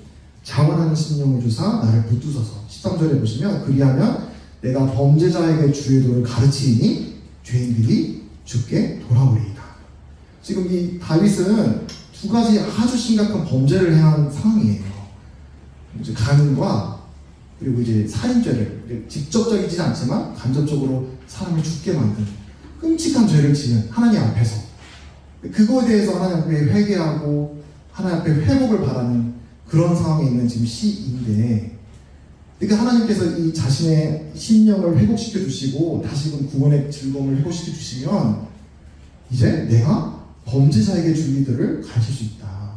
Speaker 1: 자원하는 심령을 주사 나를 붙드소서. 13절에 보시면 그리하면 내가 범죄자에게 주의 도를 가르치니 죄인들이 주께 돌아오리이다. 지금 이 다윗은 두 가지 아주 심각한 범죄를 행한 상황이에요. 이제 간음과 그리고 이제 살인죄를, 직접적이진 않지만 간접적으로 사람을 죽게 만든 끔찍한 죄를 지은 하나님 앞에서 그거에 대해서 하나님 앞에 회개하고 하나님 앞에 회복을 바라는 그런 상황에 있는 지금 시인데, 그러니까 하나님께서 이 자신의 심령을 회복시켜 주시고 다시금 구원의 즐거움을 회복시켜 주시면 이제 내가 범죄자에게 줄 일들을 가르칠 수 있다.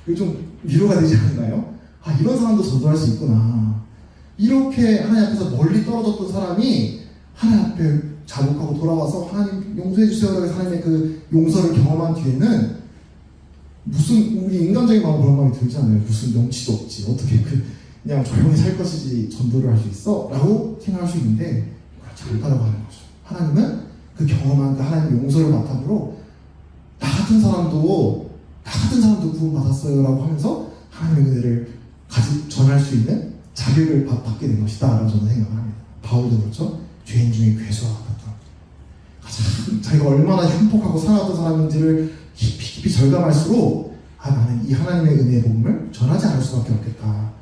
Speaker 1: 그게 좀 위로가 되지 않나요? 이런 사람도 전도할 수 있구나. 이렇게 하나님 앞에서 멀리 떨어졌던 사람이 하나님 앞에 자복하고 돌아와서 하나님 용서해 주세요라고 하나님의 그 용서를 경험한 뒤에는 무슨 우리 인간적인 마음 그런 마음이 들잖아요. 무슨 명치도 없지. 어떻게 그냥 조용히 살 것이지 전도를 할 수 있어? 라고 생각할 수 있는데 그렇지 않다고 하는 거죠. 하나님은 그 경험한 그 하나님의 용서를 바탕으로 나 같은 사람도 구원받았어요 라고 하면서 하나님의 은혜를 전할 수 있는 자격을 받게 된 것이다 라고 저는 생각을 합니다. 바울도 그렇죠. 죄인 중에 괴수와 같았다. 자기가 얼마나 흉폭하고 사나웠던 사람인지를 깊이 절감할수록 나는 이 하나님의 은혜의 복음을 전하지 않을 수밖에 없겠다.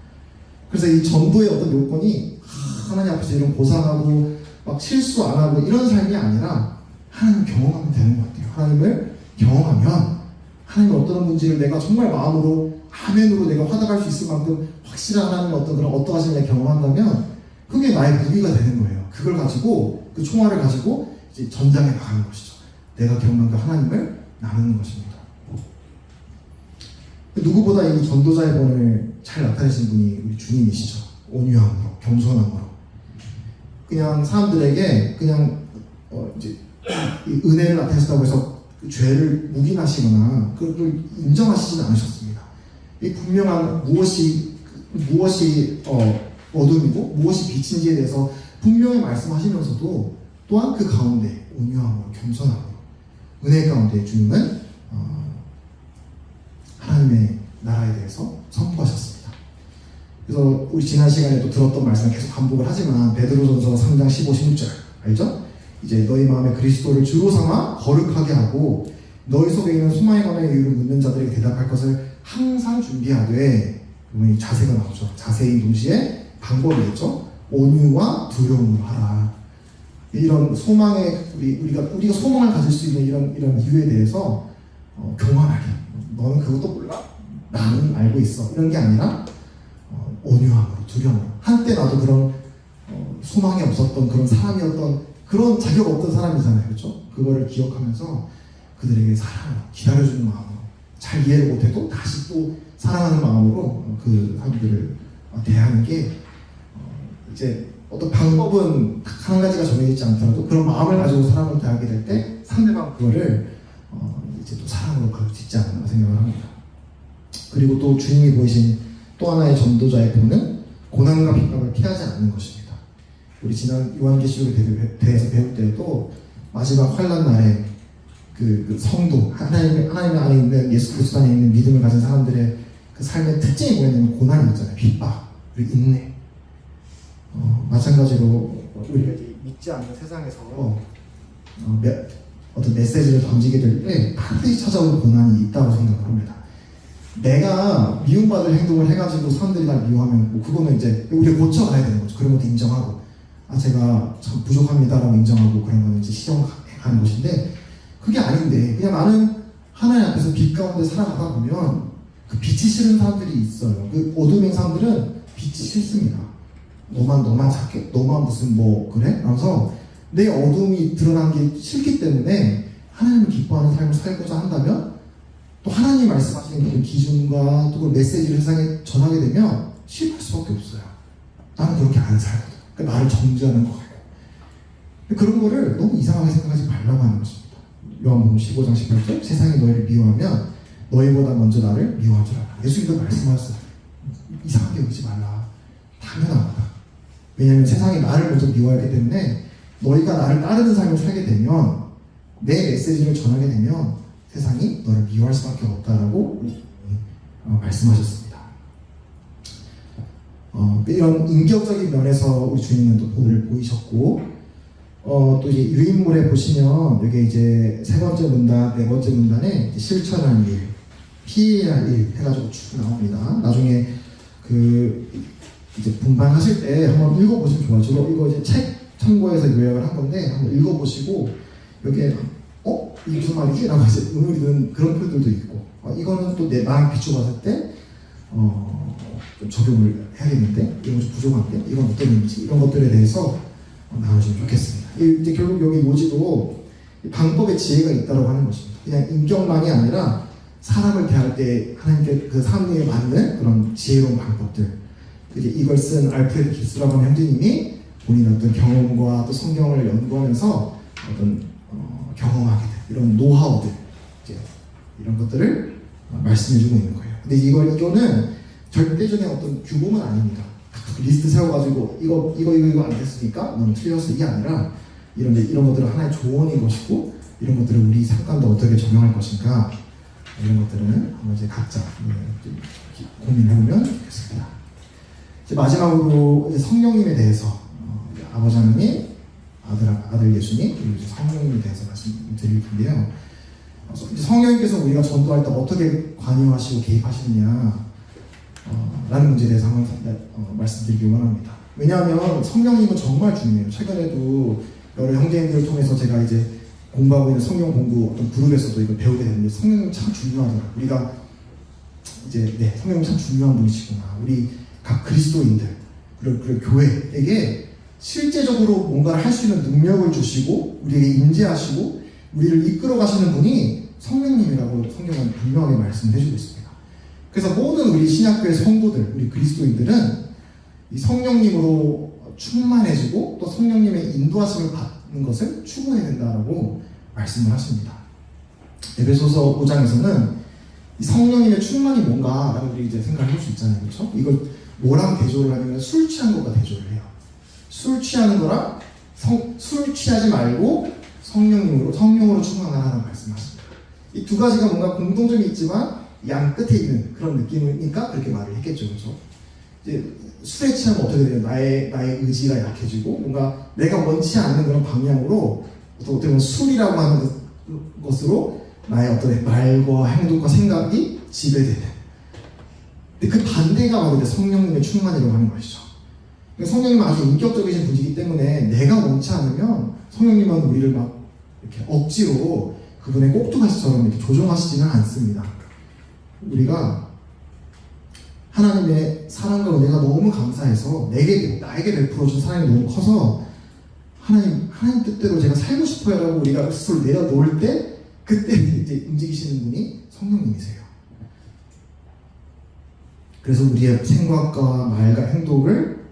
Speaker 1: 그래서 이 전도의 어떤 요건이 하나님 앞에서 이런 고상하고 막 실수 안 하고 이런 삶이 아니라 하나님을 경험하면 되는 것 같아요. 하나님을 경험하면 하나님의 어떤 문제를 내가 정말 마음으로 아멘으로 내가 화답할 수 있을 만큼 확실한 하나님의 어떤 그런 어떠하심을 내가 경험한다면 그게 나의 무기가 되는 거예요. 그걸 가지고 그 총알을 가지고 이제 전장에 나가는 것이죠. 내가 경험한 그 하나님을 나누는 것입니다. 누구보다 이 전도자의 본을 잘 나타내신 분이 우리 주님이시죠. 온유함으로, 겸손함으로. 그냥 사람들에게 그냥 이제 이 은혜를 나타내셨다고 해서 그 죄를 묵인하시거나 그걸 인정하시지는 않으셨습니다. 이 분명한 무엇이 어둠이고 무엇이 빛인지에 대해서 분명히 말씀하시면서도 또한 그 가운데 온유함으로, 겸손함으로 은혜 가운데 주님은 하나님의 나라에 대해서 선포하셨습니다. 그래서 우리 지난 시간에 또 들었던 말씀을 계속 반복을 하지만 베드로전서 3장 15, 16절 알죠? 이제 너희 마음에 그리스도를 주로 삼아 거룩하게 하고 너희 속에 있는 소망에 관한 이유를 묻는 자들에게 대답할 것을 항상 준비하되 이 자세가 나오죠. 자세히 동시에 방법이겠죠. 온유와 두려움으로 하라. 이런 소망에 우리가 소망을 가질 수 있는 이런 이유에 대해서 교만하게 너는 그것도 몰라? 나는 알고 있어. 이런 게 아니라 온유함으로 두려움으로 한때 나도 그런 소망이 없었던 그런 사람이었던 그런 자격 없던 사람이잖아요. 그렇죠? 그거를 기억하면서 그들에게 사랑으로 기다려주는 마음으로 잘 이해를 못해도 다시 또 사랑하는 마음으로 그 사람들을 대하는 게 이제 어떤 방법은 한 가지가 정해져 있지 않더라도 그런 마음을 가지고 사람을 대하게 될 때 상대방 그거를 이제 또 사랑으로 가르치지 않나 생각을 합니다. 그리고 또 주님이 보이신 또 하나의 전도자의 본은 고난과 핍박을 피하지 않는 것입니다. 우리 지난 요한계시록에 대해서 배울 때에도 마지막 환난 날에 그 성도 하나님 안에 있는 예수 그리스도 안에 있는 믿음을 가진 사람들의 그 삶의 특징이 뭐냐면 고난이었잖아요. 핍박, 그리고 인내. 마찬가지로 우리가 믿지 않는 세상에서 어떤 메시지를 던지게 될 때 반드시 찾아오는 고난이 있다고 생각을 합니다. 내가 미움받을 행동을 해가지고 사람들이 날 미워하면 뭐 그거는 이제 우리가 고쳐가야 되는 거죠. 그런 것도 인정하고 제가 참 부족합니다라고 인정하고 그런 거는 이제 실현하는 것인데 그게 아닌데 그냥 나는 하나님 앞에서 빛 가운데 살아가다 보면 그 빛이 싫은 사람들이 있어요. 그 어둠의 사람들은 빛이 싫습니다. 너만 착해? 너만 무슨 뭐 그래? 그래서 내 어둠이 드러난 게 싫기 때문에 하나님을 기뻐하는 삶을 살고자 한다면 또 하나님 말씀하시는 그 기준과 또 그 메시지를 세상에 전하게 되면 싫어할 수밖에 없어요. 나는 그렇게 안 살거든. 그러니까 나를 정죄하는 거 같고 그런 거를 너무 이상하게 생각하지 말라고 하는 것입니다. 요한복음 15장 18절 세상이 너희를 미워하면 너희보다 먼저 나를 미워한 줄 알아. 예수님도 말씀하셨어요. 이상하게 여기지 말라. 당연하다. 왜냐하면 세상이 나를 먼저 미워하기 때문에 너희가 나를 따르는 삶을 살게 되면 내 메시지를 전하게 되면 세상이 너를 미워할 수밖에 없다라고 말씀하셨습니다. 이런 인격적인 면에서 우리 주님은 또 본을 보이셨고 또 이제 유인물에 보시면 여기 이제 세 번째 문단, 네 번째 문단에 실천할 일, 피해야 할 일 해가지고 쭉 나옵니다. 나중에 그 이제 분반하실 때 한번 읽어보시면 좋아요. 이거 이제 책 참고해서 요약을 한 건데 한번 읽어보시고 여기에 이게 무슨 말이지? 라고 이제 의문이 드는 그런 표현들도 있고 이거는 또 내 나랑 비춰봤을 때 좀 적용을 해야겠는데 이건 좀 부족한데 이건 어떤 의미지? 이런 것들에 대해서 나눠주면 좋겠습니다. 이제 결국 여기 요지도 방법의 지혜가 있다고 하는 것입니다. 그냥 인격만이 아니라 사람을 대할 때 하나님께 그 사람에 맞는 그런 지혜로운 방법들 이제 이걸 쓴 알프레드 깁스라고 하는 형제님이 본인의 어떤 경험과 또 성경을 연구하면서 어떤 경험하게 된 이런 노하우들 이제 이런 것들을 말씀해주고 있는 거예요. 근데 이거는 절대적인 어떤 규범은 아닙니다. 리스트 세워가지고 이거 안 됐으니까 너는 틀렸어, 이게 아니라 이런 것들은 하나의 조언인 것이고, 이런 것들을 우리 상관도 어떻게 적용할 것인가, 이런 것들은 한번 이제 각자 고민해보면 좋겠습니다. 이제 마지막으로 이제 성령님에 대해서 아버지 하나님, 아들 예수님, 그리고 이제 성령님에 대해서 말씀드릴 텐데요. 성령님께서 우리가 전도할 때 어떻게 관여하시고 개입하시느냐 라는 문제에 대해서 한번 말씀드리기 원합니다. 왜냐하면 성령님은 정말 중요해요. 최근에도 여러 형제님들을 통해서 제가 이제 공부하고 있는 성경 공부 어떤 그룹에서도 이걸 배우게 되는데, 성령님 참 중요하더라고요. 우리가 이제 성령님 참 중요한 분이시구나. 우리 각 그리스도인들 그리고 교회에게 실제적으로 뭔가를 할 수 있는 능력을 주시고 우리에게 임재하시고 우리를 이끌어 가시는 분이 성령님이라고 성경은 분명하게 말씀을 해주고 있습니다. 그래서 모든 우리 신약교회 성도들, 우리 그리스도인들은 이 성령님으로 충만해지고 또 성령님의 인도하심을 받는 것을 추구해야 된다라고 말씀을 하십니다. 에베소서 5장에서는 이 성령님의 충만이 뭔가라고 우리 이제 생각을 할 수 있잖아요, 그렇죠? 이걸 뭐랑 대조를 하냐면 술 취한 것과 대조를 해요. 술 취하는 거랑 술 취하지 말고 성령으로 충만하라는 말씀하십니다. 이 두 가지가 뭔가 공통점이 있지만 양 끝에 있는 그런 느낌이니까 그렇게 말을 했겠죠, 그렇죠? 이제 술에 취하면 어떻게 돼요? 나의 의지가 약해지고 뭔가 내가 원치 않는 그런 방향으로 어떻게 보면 술이라고 하는 것으로 나의 어떤 말과 행동과 생각이 지배되는. 근데 그 반대가 바로 성령님의 충만이라고 하는 것이죠. 성령님은 아주 인격적이신 분이기 때문에 내가 원치 않으면 성령님은 우리를 막 이렇게 억지로 그분의 꼭두가시처럼 이렇게 조종하시지는 않습니다. 우리가 하나님의 사랑과 은혜가 너무 감사해서 나에게 베풀어준 사랑이 너무 커서 하나님 뜻대로 제가 살고 싶어요라고 우리가 스스로 내려놓을 때 그때 이제 움직이시는 분이 성령님이세요. 그래서 우리의 생각과 말과 행동을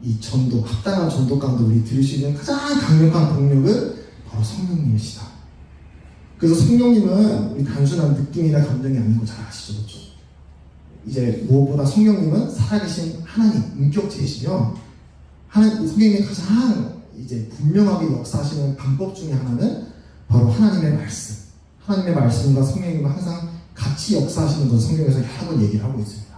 Speaker 1: 이 합당한 전도 가운데 우리 들을 수 있는 가장 강력한 동력은 바로 성령님이시다. 그래서 성령님은 우리 단순한 느낌이나 감정이 아닌 거 잘 아시죠? 그렇죠? 이제 무엇보다 성령님은 살아계신 하나님, 인격체이시며 성령님이 가장 이제 분명하게 역사하시는 방법 중에 하나는 바로 하나님의 말씀. 하나님의 말씀과 성령님과 항상 같이 역사하시는 것을 성경에서 여러 번 얘기를 하고 있습니다.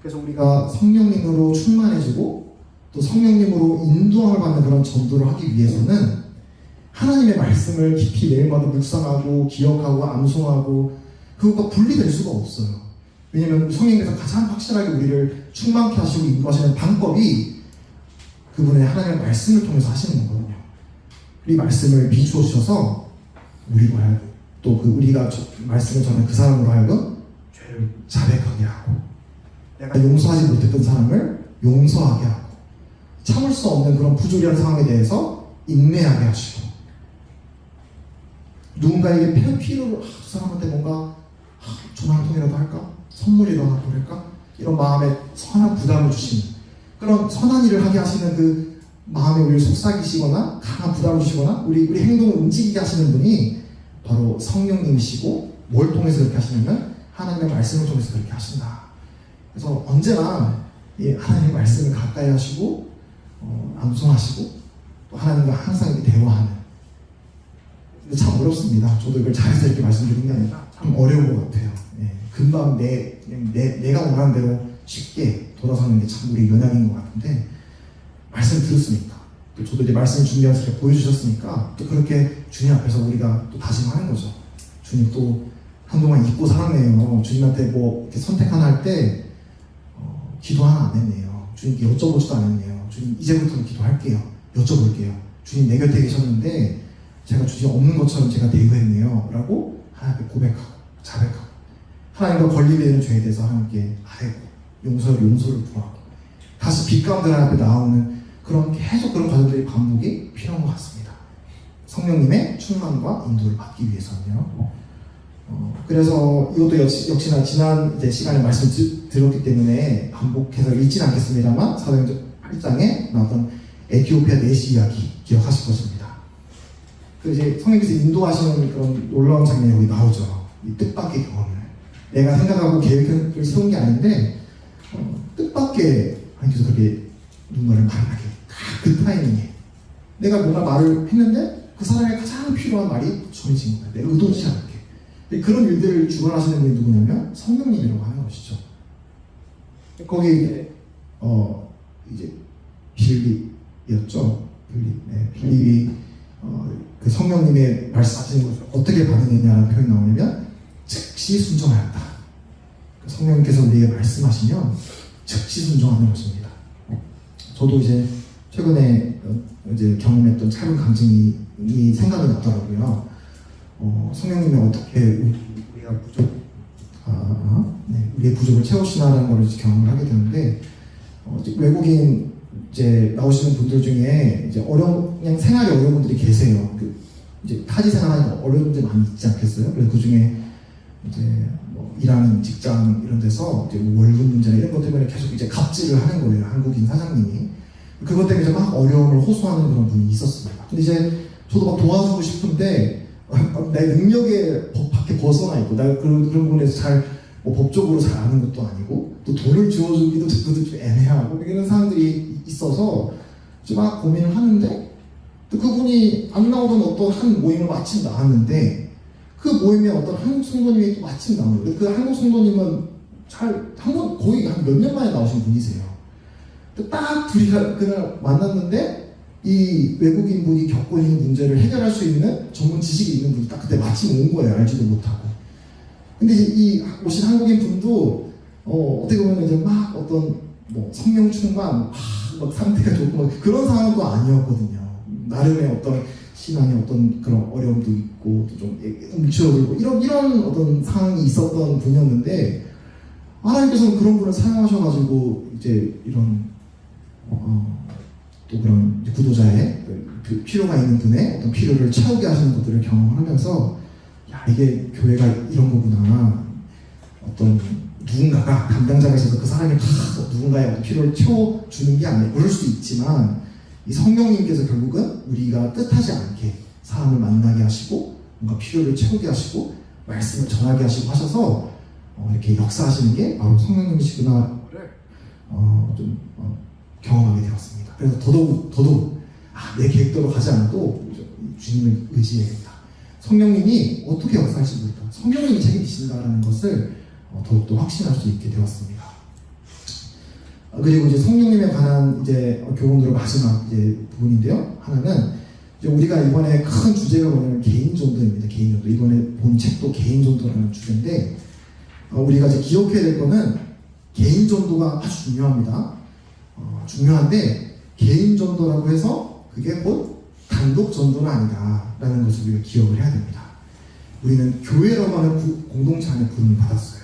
Speaker 1: 그래서 우리가 성령님으로 충만해지고 또 성령님으로 인도함을 받는 그런 전도를 하기 위해서는 하나님의 말씀을 깊이 매일마다 묵상하고 기억하고 암송하고 그것과 분리될 수가 없어요. 왜냐하면 성령님께서 가장 확실하게 우리를 충만케 하시고 인도하시는 방법이 그분의 하나님의 말씀을 통해서 하시는 거거든요. 이 말씀을 비추어 주셔서 우리로 하여금 또 우리가 말씀을 전한 그 사람으로 하여금 죄를 자백하게 하고 내가 용서하지 못했던 사람을 용서하게 하고 참을 수 없는 그런 부조리한 상황에 대해서 인내하게 하시고 누군가에게 필요로 저 사람한테 뭔가 전화 한 통이라도 할까? 선물이라도 보낼까? 이런 마음에 선한 부담을 주시는 그런 선한 일을 하게 하시는 그 마음에 우리를 속삭이시거나 강한 부담을 주시거나 우리 행동을 움직이게 하시는 분이 바로 성령님이시고 뭘 통해서 그렇게 하시냐면 하나님의 말씀을 통해서 그렇게 하신다. 그래서 언제나 이 하나님의 말씀을 가까이 하시고 암송하시고 또 하나님과 항상 이렇게 대화하는. 근데 참 어렵습니다. 저도 이걸 잘해서 이렇게 말씀드리는 게 아니라 참 어려운 것 같아요. 금방 내가 원하는 대로 쉽게 돌아서는 게 참 우리 연약인 것 같은데 말씀 들었으니까 또 저도 이제 말씀 준비하면서 이렇게 보여주셨으니까 또 그렇게 주님 앞에서 우리가 또 다짐하는 거죠. 주님 또 한동안 잊고 살았네요. 주님한테 뭐 이렇게 선택 하나 할 때 기도 하나 안 했네요. 주님께 여쭤보지도 않았네요. 주님 이제부터는 기도할게요. 여쭤볼게요. 주님 내 곁에 계셨는데 제가 주님 없는 것처럼 제가 대우했네요. 라고 하나님께 고백하고 자백하고 하나님과 걸리게 되는 죄에 대해서 하나님께 아뢰고 용서를 구하고 다시 빛 가운데 하나님 앞에 나오는 계속 그런 과정들이 반복이 필요한 것 같습니다. 성령님의 충만과 인도를 받기 위해서는요. 그래서 이것도 역시나 지난 이제 시간에 말씀 들었기 때문에 반복해서 읽지는 않겠습니다만 사도행전 8장에 나왔던 에티오피아 내시 이야기 기억하실 것입니다. 그 이제 성령께서 인도하시는 그런 놀라운 장면이 여기 나오죠. 이 뜻밖의 경험을. 내가 생각하고 계획을 세운 게 아닌데 뜻밖의 하나님께서 그렇게 누군가를 만나게 그 타이밍에 내가 뭔가 말을 했는데 그 사람의 가장 필요한 말이 전해진 거야. 내가 의도치 않게. 그런 일들을 주관하시는 분이 누구냐면 성령님이라고 하는 것이죠. 거기 이제 빌립이었죠. 빌립이 그 성령님의 말씀하시는 것을 어떻게 반응했냐라는 표현이 나오냐면 즉시 순종하였다. 성령님께서 우리에게 말씀하시면 즉시 순종하는 것입니다. 저도 이제 최근에 이제 경험했던 짧은 강증이 생각이 나더라고요. 성령님이 어떻게 우리의 부족을 채우시나라는 걸 이제 경험을 하게 되는데 외국인 이제 나오시는 분들 중에 이제 그냥 생활이 어려운 분들이 계세요. 이제 타지 생활하는 어려운 분들이 많이 있지 않겠어요? 그래서 그 중에 이제 뭐 일하는 직장 이런 데서 이제 뭐 월급 문제나 이런 것 때문에 계속 이제 갑질을 하는 거예요. 한국인 사장님이. 그것 때문에 막 어려움을 호소하는 그런 분이 있었습니다. 근데 이제 저도 막 도와주고 싶은데 내 능력에 밖에 벗어나 있고 나 그런 부분에서 잘 뭐 법적으로 잘 아는 것도 아니고 또 돈을 주어주기도 좀 애매하고 이런 사람들이 있어서 이제 막 고민을 하는데 또 그분이 안 나오던 어떤 한 모임을 마침 나왔는데 그 모임에 어떤 한국 성도님이 또 마침 나온 거예요. 그 한국 성도님은 거의 한 몇 년 만에 나오신 분이세요. 딱 둘이 그날 만났는데 이 외국인 분이 겪고 있는 문제를 해결할 수 있는 전문 지식이 있는 분이 딱 그때 마침 온 거예요. 알지도 못하고. 근데 이 오신 한국인 분도 어떻게 보면 이제 막 어떤 뭐 성령 충만 막 상태가 좋고 막 그런 상황도 아니었거든요. 나름의 어떤 신앙의 어떤 그런 어려움도 있고 또 좀 움츠러들고 이런 어떤 상황이 있었던 분이었는데 하나님께서는 그런 분을 사용하셔가지고 이제 이런 또 그런 구도자의 필요가 있는 분의 어떤 필요를 채우게 하시는 것들을 경험하면서 야 이게 교회가 이런 거구나. 어떤 누군가가 담당자가 있어서 그 사람이 누군가의 필요를 채워주는 게 아니에요. 그럴 수도 있지만 이 성령님께서 결국은 우리가 뜻하지 않게 사람을 만나게 하시고 뭔가 필요를 채우게 하시고 말씀을 전하게 하시고 하셔서 이렇게 역사하시는 게 바로 성령님이시구나를 경험하게 되었습니다. 그래서 더더욱 내 계획대로 가지 않아도 주님을 의지해야겠다. 성령님이 어떻게 역사할지 모르겠다. 성령님이 책임지신다라는 것을 더욱더 확신할 수 있게 되었습니다. 그리고 이제 성령님에 관한 이제 교훈으로 마지막 이제 부분인데요. 하나는 이제 우리가 이번에 큰 주제가 뭐냐면 개인 전도입니다. 개인 전도. 이번에 본 책도 개인 전도라는 주제인데 우리가 이제 기억해야 될 거는 개인 전도가 아주 중요합니다. 중요한데 개인 전도라고 해서 그게 곧 단독 전도는 아니다라는 것을 우리가 기억을 해야 됩니다. 우리는 교회라고 하는 공동체 안에 부름을 받았어요.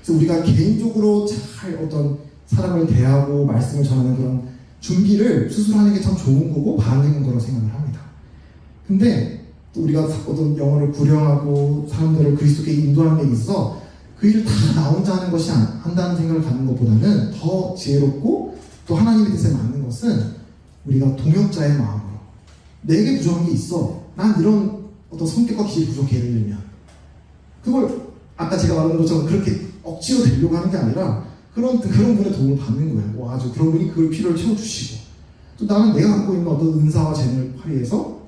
Speaker 1: 그래서 우리가 개인적으로 잘 어떤 사람을 대하고 말씀을 전하는 그런 준비를 스스로 하는 게 참 좋은 거고 바르는 거라고 생각을 합니다. 근데 또 우리가 어떤 영어를 구령하고 사람들을 그리스도께 인도하는 데 있어서 그 일을 다 나 혼자 하는 것이 한다는 생각을 갖는 것보다는 더 지혜롭고 또 하나님의 뜻에 맞는 것은 우리가 동역자의 마음으로 내게 부족한 게 있어. 난 이런 어떤 성격과 기질이 부족해. 예를 들면 그걸 아까 제가 말한 것처럼 그렇게 억지로 되려고 하는 게 아니라 그런 분의 도움을 받는 거예요. 아주 그런 분이 그걸 필요를 채워주시고 또 나는 내가 갖고 있는 어떤 은사와 재능을 발휘해서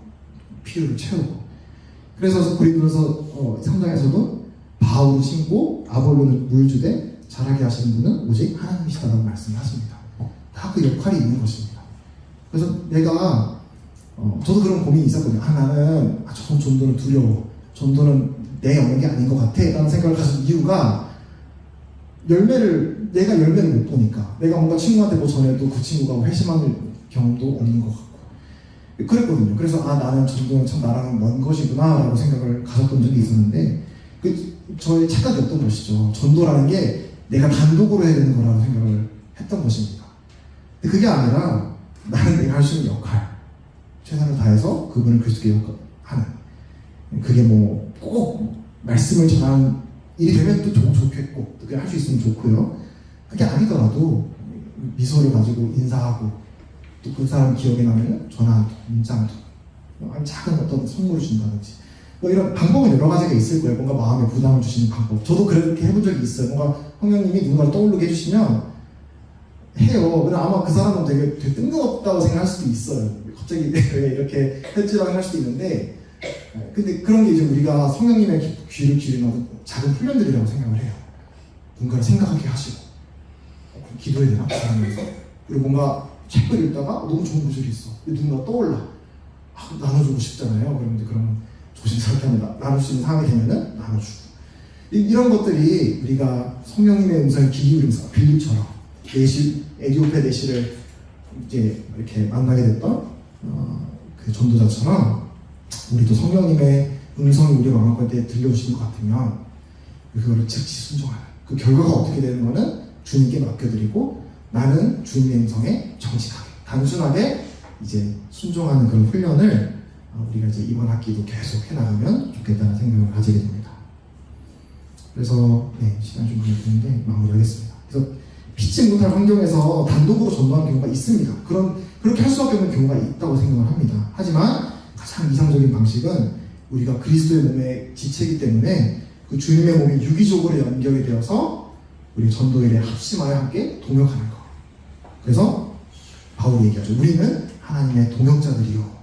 Speaker 1: 필요를 채우고 그래서 고린도서 3장에서도 바울은 신고 아볼로는 물 주되 자라게 하시는 분은 오직 하나님이시다라고 말씀하십니다. 다 그 역할이 있는 것입니다. 그래서 내가 저도 그런 고민이 있었거든요. 나는 저 전도는 두려워. 전도는 내 영역이 아닌 것 같아. 라는 생각을 가진 이유가 내가 열매를 못 보니까 내가 뭔가 친구한테 뭐 전해도 그 친구가 뭐 회심하는 경험도 없는 것 같고 그랬거든요. 그래서 나는 전도는 참 나랑은 먼 것이구나 라고 생각을 가졌던 적이 있었는데 저의 착각이었던 것이죠. 전도라는 게 내가 단독으로 해야 되는 거라고 생각을 했던 것입니다. 근데 그게 아니라 나는 내가 할 수 있는 역할 최선을 다해서 그분을 그리스도께 하는 그게 뭐 꼭 말씀을 전하는 일이 되면 또 좋겠고 그게 할 수 있으면 좋고요. 그게 아니더라도 미소를 가지고 인사하고 또 그 사람 기억에 남는 전화 한 통, 문자 한 통, 작은 어떤 선물을 준다든지 뭐 이런 방법은 여러 가지가 있을 거예요. 뭔가 마음에 부담을 주시는 방법. 저도 그렇게 해본 적이 있어요. 뭔가 성령님이 누군가를 떠오르게 해주시면 해요. 근데 아마 그 사람은 되게 뜬금없다고 생각할 수도 있어요. 갑자기 왜 이렇게 했지라고 할 수도 있는데, 근데 그런 게 이제 우리가 성령님의 귀를 기울이는 작은 훈련들이라고 생각을 해요. 뭔가를 생각하게 하시고, 기도해야 되나? 그러면서. 그리고 뭔가 책을 읽다가 너무 좋은 구절이 있어. 누군가 떠올라. 나눠주고 싶잖아요. 그러면 이제 그러면 조심스럽게 하면 나눌 수 있는 상황이 되면은 나눠주고. 이런 것들이 우리가 성령님의 음성에 귀 기울이면서 빌립처럼 에디오페 내시를 이제 이렇게 만나게 됐던 그 전도자처럼 우리도 성령님의 음성이 우리 마음과 때 들려주시는 것 같으면 그거를 즉시 순종하는 그 결과가 어떻게 되는 거는 주님께 맡겨드리고 나는 주님의 음성에 정직하게 단순하게 이제 순종하는 그런 훈련을 우리가 이제 이번 학기도 계속 해나가면 좋겠다는 생각을 가지게 됩니다. 그래서 시간 좀 걸리는데 마무리하겠습니다. 그래서 피치 못할 환경에서 단독으로 전도하는 경우가 있습니다. 그렇게 할 수밖에 없는 경우가 있다고 생각을 합니다. 하지만 가장 이상적인 방식은 우리가 그리스도의 몸의 지체이기 때문에 그 주님의 몸이 유기적으로 연결이 되어서 우리 전도일에 합심하여 함께 동역하는 것. 그래서 바울이 얘기하죠. 우리는 하나님의 동역자들이요.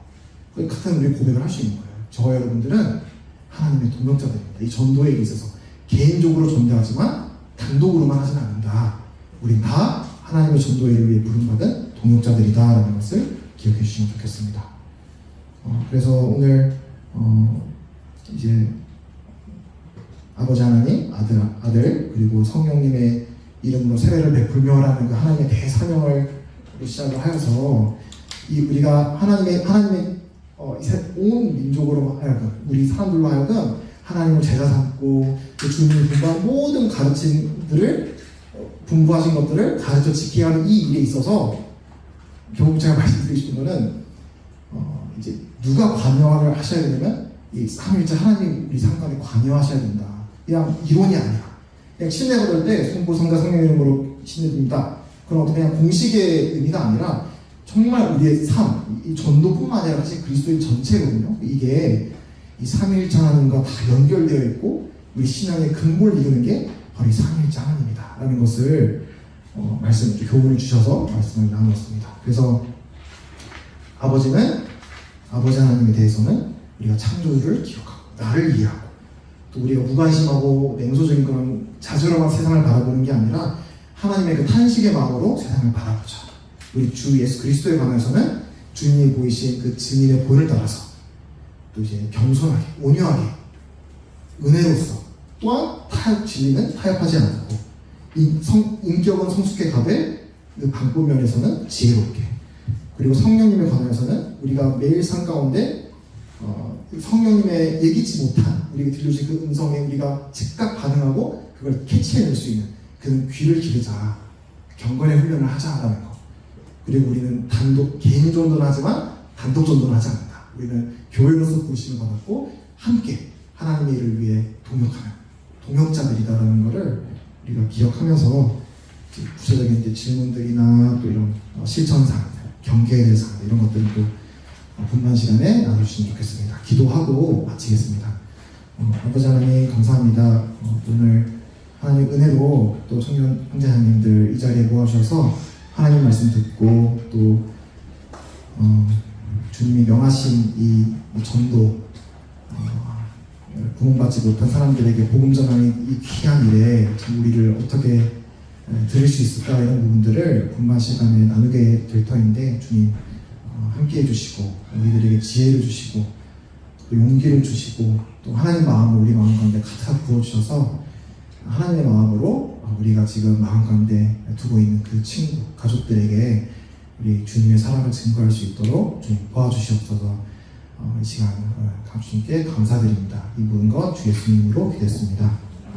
Speaker 1: 같은 우리 고백을 할 수 있는 거예요. 저와 여러분들은 하나님의 동역자들입니다. 이 전도에 있어서 개인적으로 전도하지만 단독으로만 하지는 않는다. 우린 다 하나님의 전도회를 위해 부름받은 동역자들이다라는 것을 기억해 주시면 좋겠습니다. 그래서 오늘 이제 아버지 하나님, 아들 그리고 성령님의 이름으로 세례를 베풀며라는 그 하나님의 대사명을 시작을 하여서 우리가 하나님의 온 민족으로 하여금 우리 사람들로 하여금 하나님을 제자 삼고 그 주님이 분부한 모든 가르침들을 분부하신 것들을 가르쳐 지켜야 하는 이 일에 있어서 결국 제가 말씀드리고 싶은 거는 이제 누가 관여를 하셔야 되냐면 이 삼위일체 하나님 우리 삶 가운데 관여하셔야 된다. 그냥 이론이 아니라 그냥 침례 받을 때 성부 성자 성령 이름으로 침례드립니다. 그런 어떤 그냥 공식의 의미가 아니라 정말 우리의 삶, 이 전도뿐만 아니라 사실 그리스도인 전체거든요. 이게 이 삼위일체 하나님과 다 연결되어 있고 우리 신앙의 근본을 이루는 게 바로 이 삼위일체 하나님이다 라는 것을 교훈을 주셔서 말씀을 나누었습니다. 그래서 아버지 하나님에 대해서는 우리가 창조주를 기억하고 나를 이해하고 또 우리가 무관심하고 냉소적인 그런 자조럼한 세상을 바라보는 게 아니라 하나님의 그 탄식의 마음으로 세상을 바라보자. 우리 주 예수 그리스도에 관해서는 주님이 보이신 그 증인의 본을 따라서 또 이제 겸손하게 온유하게 은혜로서 또한 진리는 타협하지 않고 인격은 성숙해 가되 그 방법 면에서는 지혜롭게 그리고 성령님에 관해서는 우리가 매일 삶 가운데 성령님의 예기치 못한 우리에게 들려주신 그 음성에 우리가 즉각 반응하고 그걸 캐치해낼 수 있는 그 귀를 기르자 경건의 훈련을 하자라는 것. 그리고 우리는 개인 전도는 하지만 단독 전도는 하지 않는다. 우리는 교회로서 부르심을 받았고 함께 하나님의 일을 위해 동역하는 동역자들이다라는 것을 우리가 기억하면서 구체적인 질문들이나 또 이런 실천사항, 경계에 대해서 이런 것들을 또 분반 시간에 나눠주시면 좋겠습니다. 기도하고 마치겠습니다. 아버지 하나님 감사합니다. 오늘 하나님 은혜로 또 청년 형제자님들 이 자리에 모아주셔서 하나님 말씀 듣고 또 주님이 명하신 이 전도 구원받지 못한 사람들에게 복음 전하는 이 귀한 일에 우리를 어떻게 드릴 수 있을까 이런 부분들을 분반 시간에 나누게 될 터인데 주님 함께 해주시고 우리들에게 지혜를 주시고 또 용기를 주시고 또 하나님 마음을 우리 마음 가운데 가득 부어주셔서 하나님의 마음으로 우리가 지금 마음 가운데 두고 있는 그 친구, 가족들에게 우리 주님의 사랑을 증거할 수 있도록 주님 도와주시옵소서. 이 시간 주님께 감사드립니다. 이 모든 것 주 예수님으로 기도했습니다.